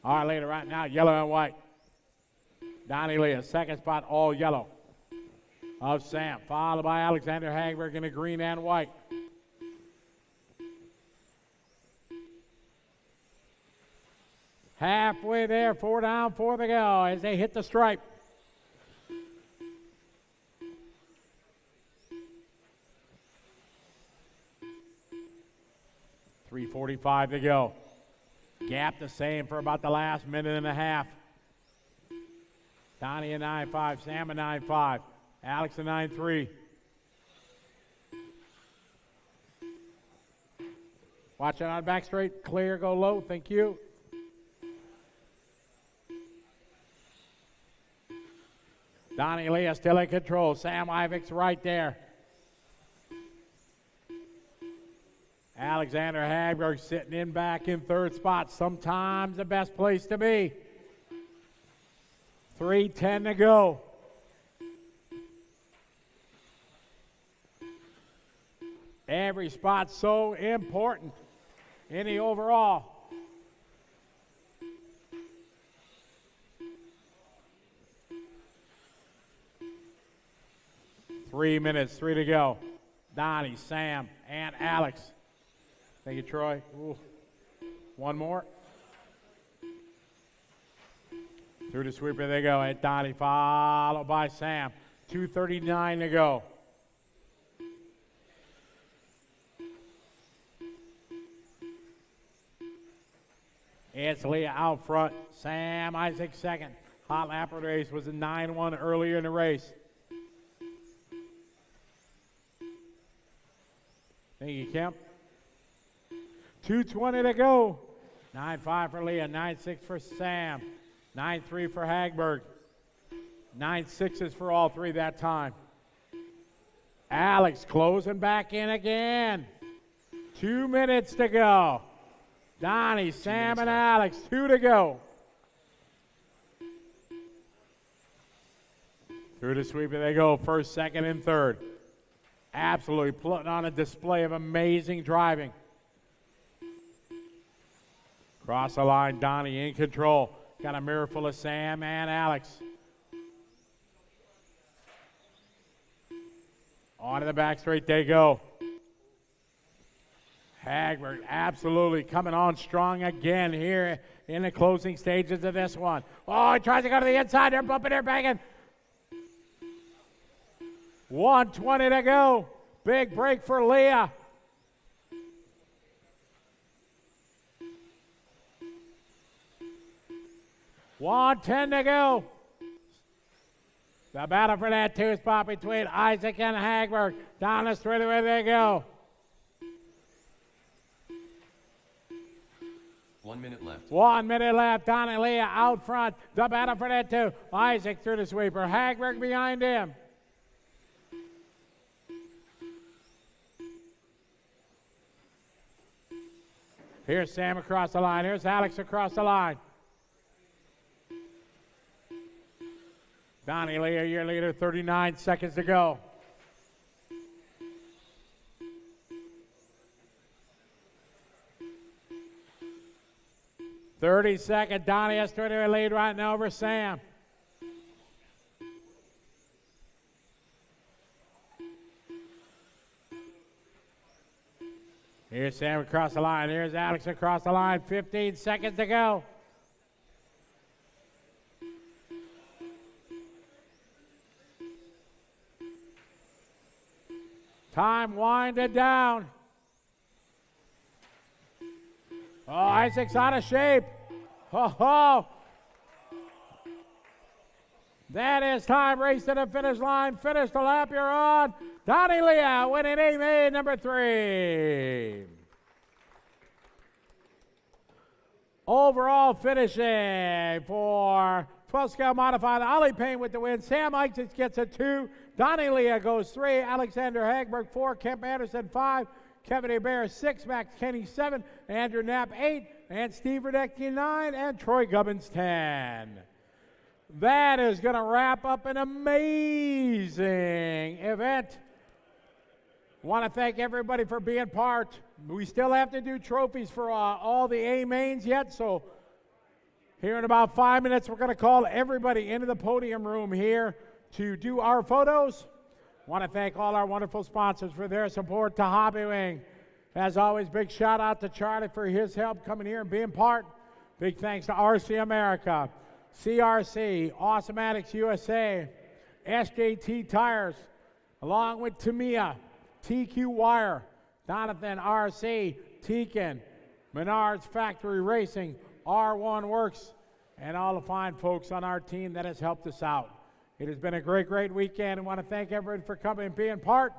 All right, leader right now, yellow and white. Donnie Leah, second spot, all yellow. Of Sam, followed by Alexander Hagberg in the green and white. Halfway there, 4 down, 4 to go as they hit the stripe. .345 to go. Gap the same for about the last minute and a half. Donnie a 9.5, Sam a 9.5, Alex a 9.3. Watch it on back straight, clear, go low, thank you. Donnie Leah still in control, Sam Ivik's right there. Alexander Hagberg sitting in back in third spot, sometimes the best place to be. 3:10 to go. Every spot so important in the overall. Three minutes, 3 to go. Donnie, Sam, and Alex. Thank you, Troy. Ooh. One more. Through the sweeper they go at Donnie, followed by Sam. 2:39 to go. It's Leah out front. Sam Isaac second. Hot lap race was a 9-1 earlier in the race. Thank you, Kemp. 2:20 to go. 9.5 for Leah, 9.6 for Sam, 9.3 for Hagberg. 9.6s for all three that time. Alex closing back in again. 2 minutes to go. Donnie, Sam, and Alex, 2 to go. Through the sweeper they go, first, second, and third. Absolutely putting on a display of amazing driving. Cross the line, Donnie in control. Got a mirror full of Sam and Alex. On to the back straight they go. Hagberg absolutely coming on strong again here in the closing stages of this one. Oh, he tries to go to the inside. They're bumping, they're banging. 1:20 to go. Big break for Leah. $1:10 to go. The battle for that 2 spot between Isaac and Hagberg. Down the straightaway they go. 1 minute left. 1 minute left. Don and Leah out front. The battle for that 2. Isaac through the sweeper. Hagberg behind him. Here's Sam across the line. Here's Alex across the line. Donnie Leah, your leader, 39 seconds to go. .30 Donnie has 30 lead right now over Sam. Here's Sam across the line. Here's Alex across the line. 15 seconds to go. Time winded down. Oh, Isaac's out of shape. Oh. That is time. Race to the finish line. Finish the lap you're on. Donnie Leah winning A-main number 3. Overall finishing for 12-scale modified. Ollie Payne with the win. Sam Isaacs gets a 2. Donnie Leah goes 3. Alexander Hagberg 4. Kemp Anderson 5. Kevin Hebert 6. Max Kenny 7. Andrew Knapp 8. And Steve Radecki 9. And Troy Gubbins 10. That is going to wrap up an amazing event. Want to thank everybody for being part. We still have to do trophies for all the A-mains yet, so Here in about 5 minutes, we're going to call everybody into the podium room here to do our photos. Want to thank all our wonderful sponsors for their support to Hobbywing. As always, big shout out to Charlie for his help coming here and being part. Big thanks to RC America, CRC, Awesomatics USA, SJT Tires, along with Tamiya, TQ Wire, Donovan RC, Tekin, Menards Factory Racing, R1 Works, and all the fine folks on our team that has helped us out. It has been a great, great weekend. I want to thank everyone for coming and being part.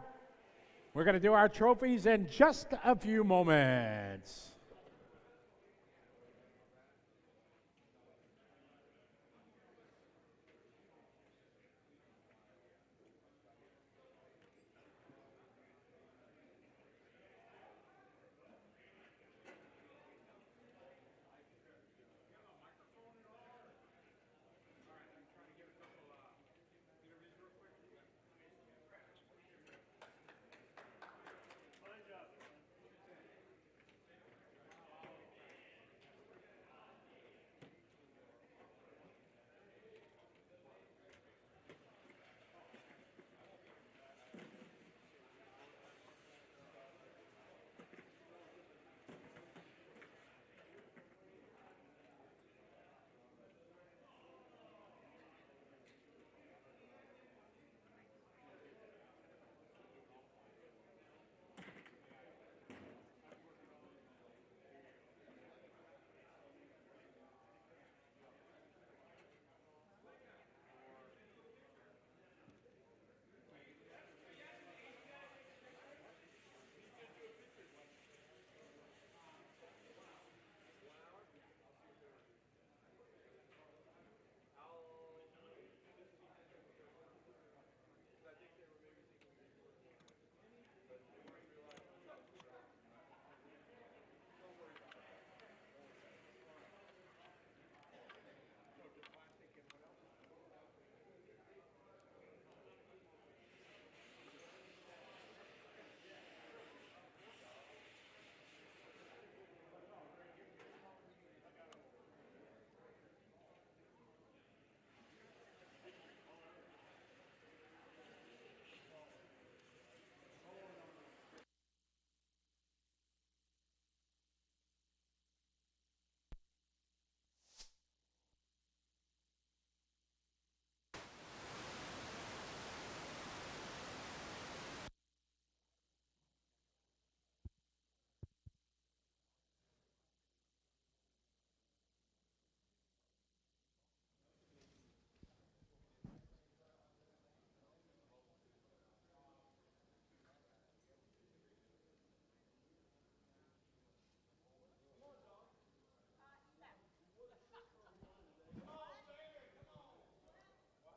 We're going to do our trophies in just a few moments.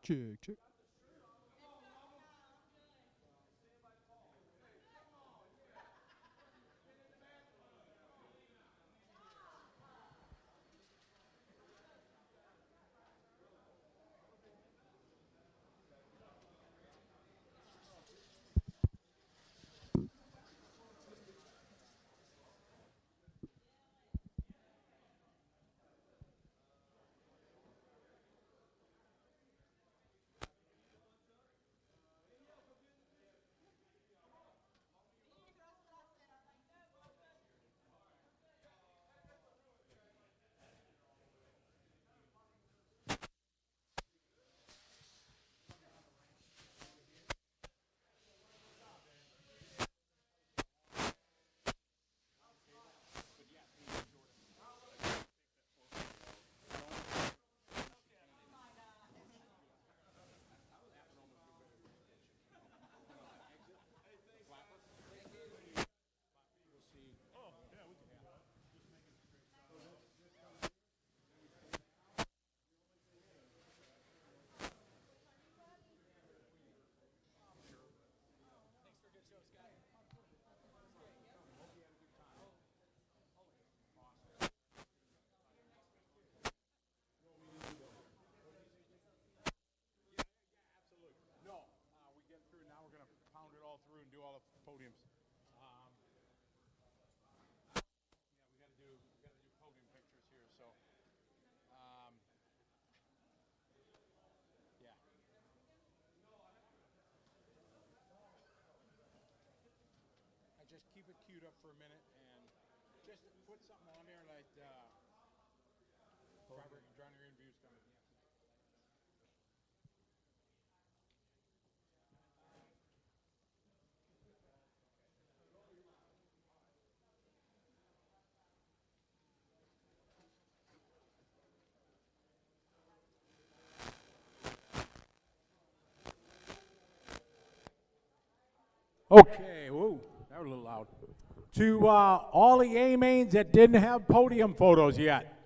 Check, check. for a minute and just put something on there like driver interviews coming. Okay, whoa, that was a little loud. To all the A-mains that didn't have podium photos yet.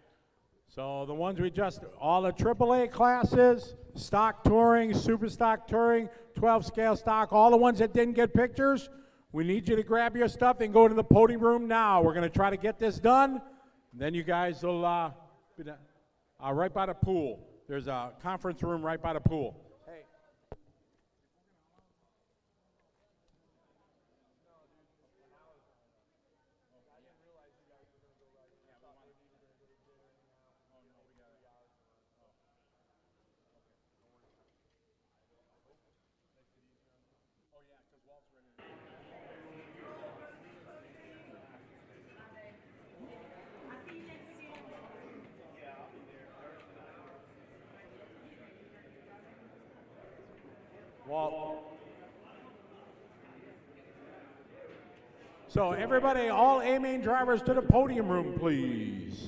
So the ones we just, all the AAA classes, stock touring, super stock touring, 12 scale stock, all the ones that didn't get pictures, we need you to grab your stuff and go to the podium room now. We're going to try to get this done. Then you guys will be right by the pool. There's a conference room right by the pool. Hey. Walt. So everybody, all A-main drivers to the podium room, please.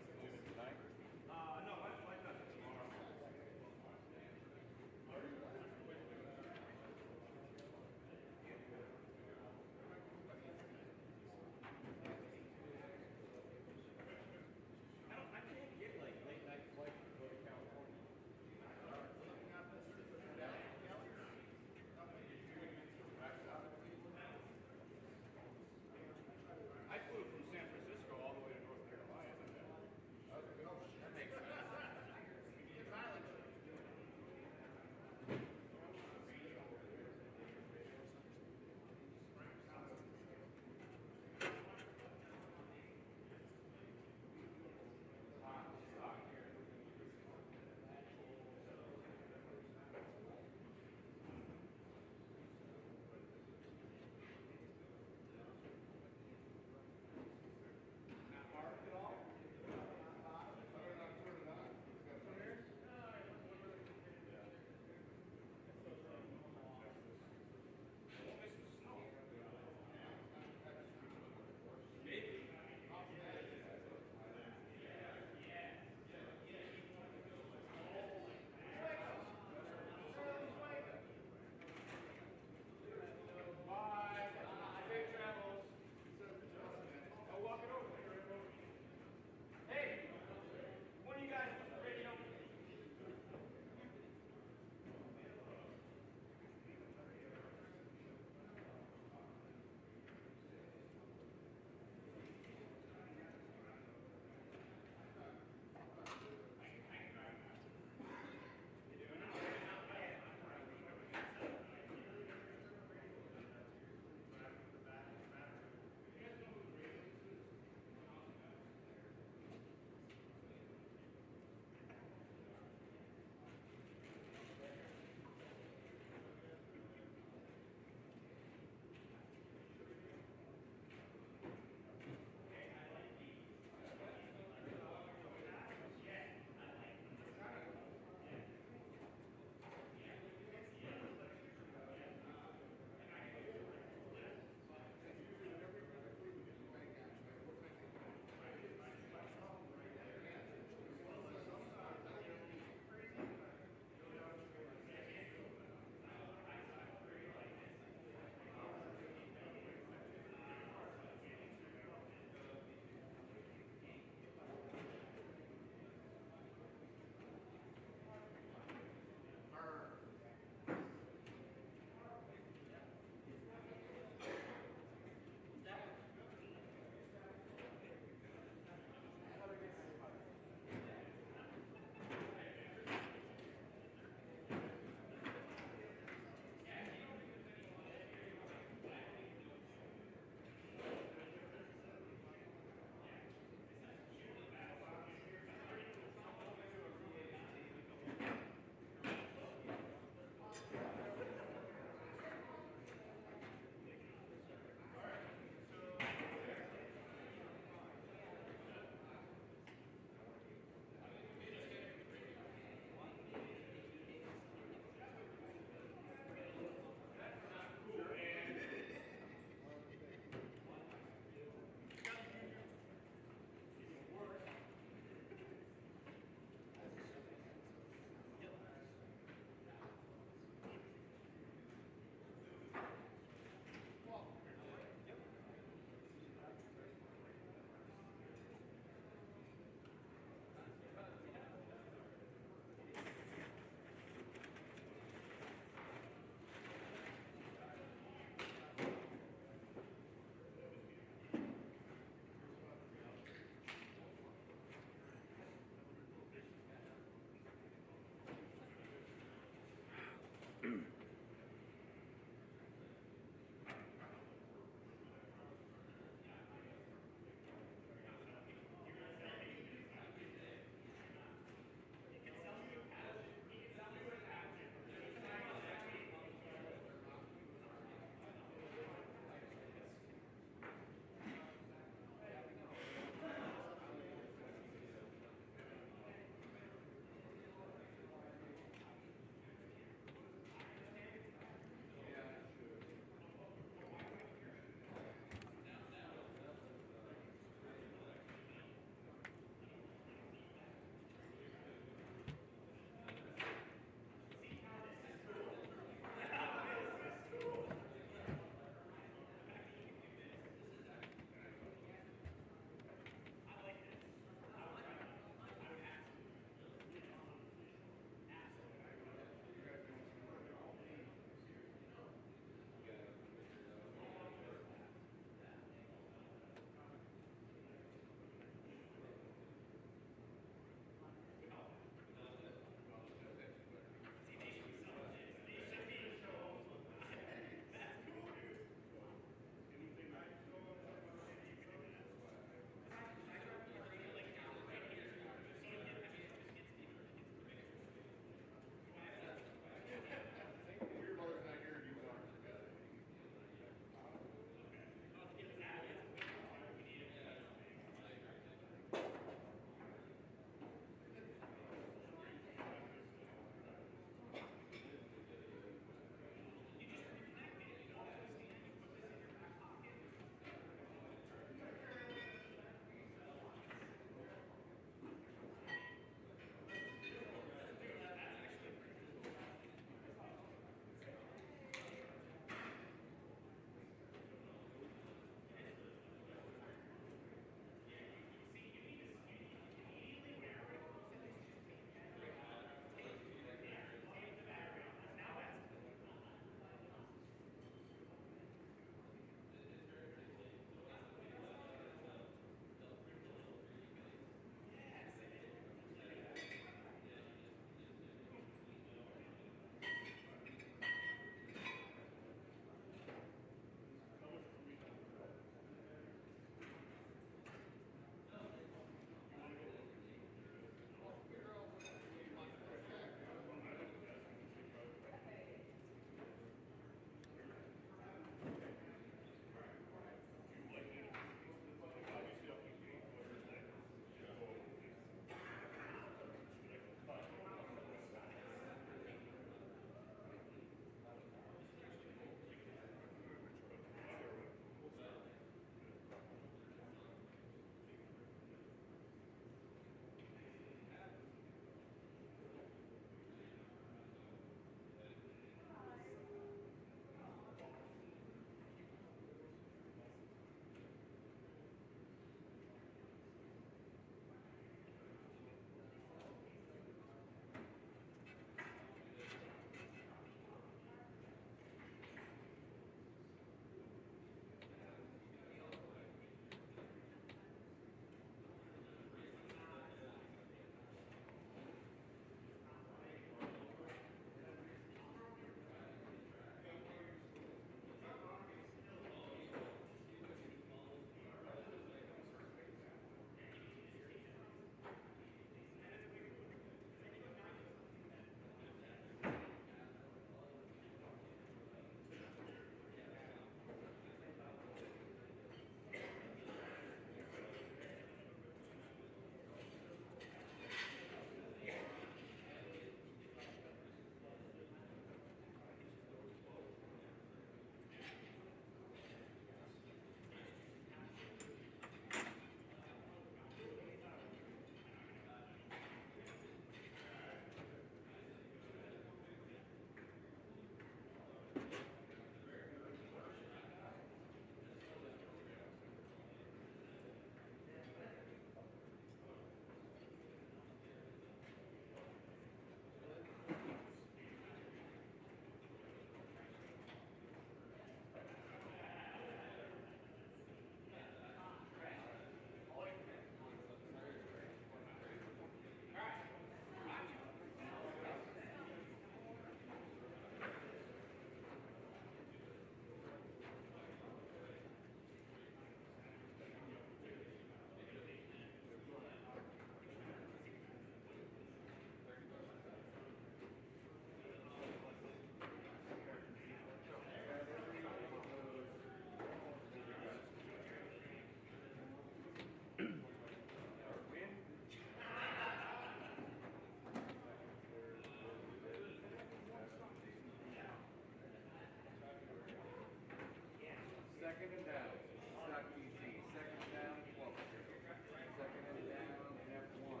Second and down. Stock easy. Second and down. 12. Second and down. F1.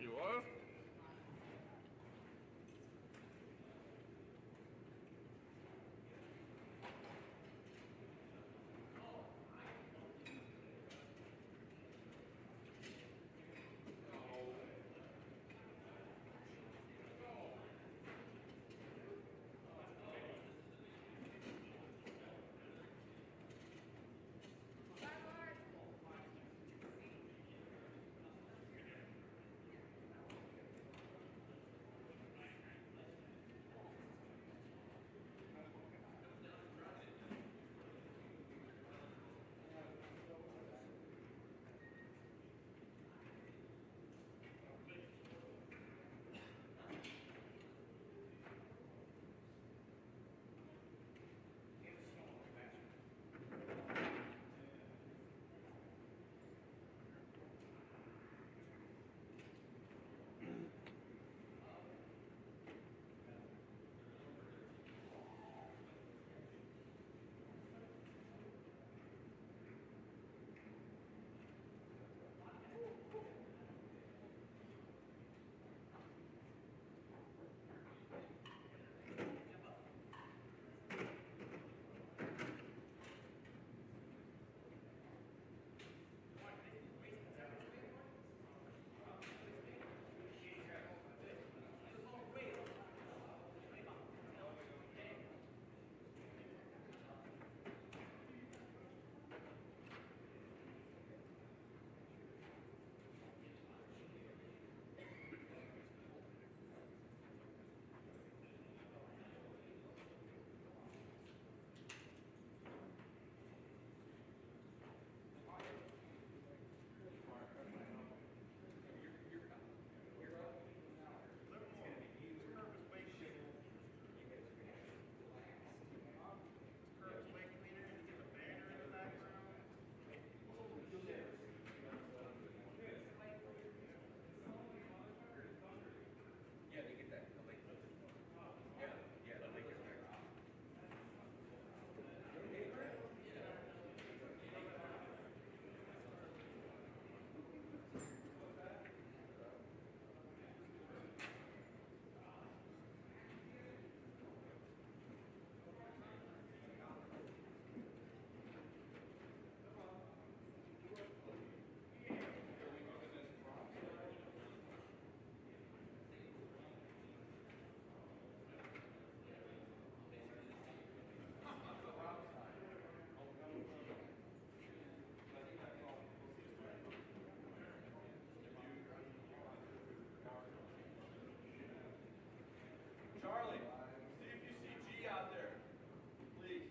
You are? Charlie, see if you see G out there. Please.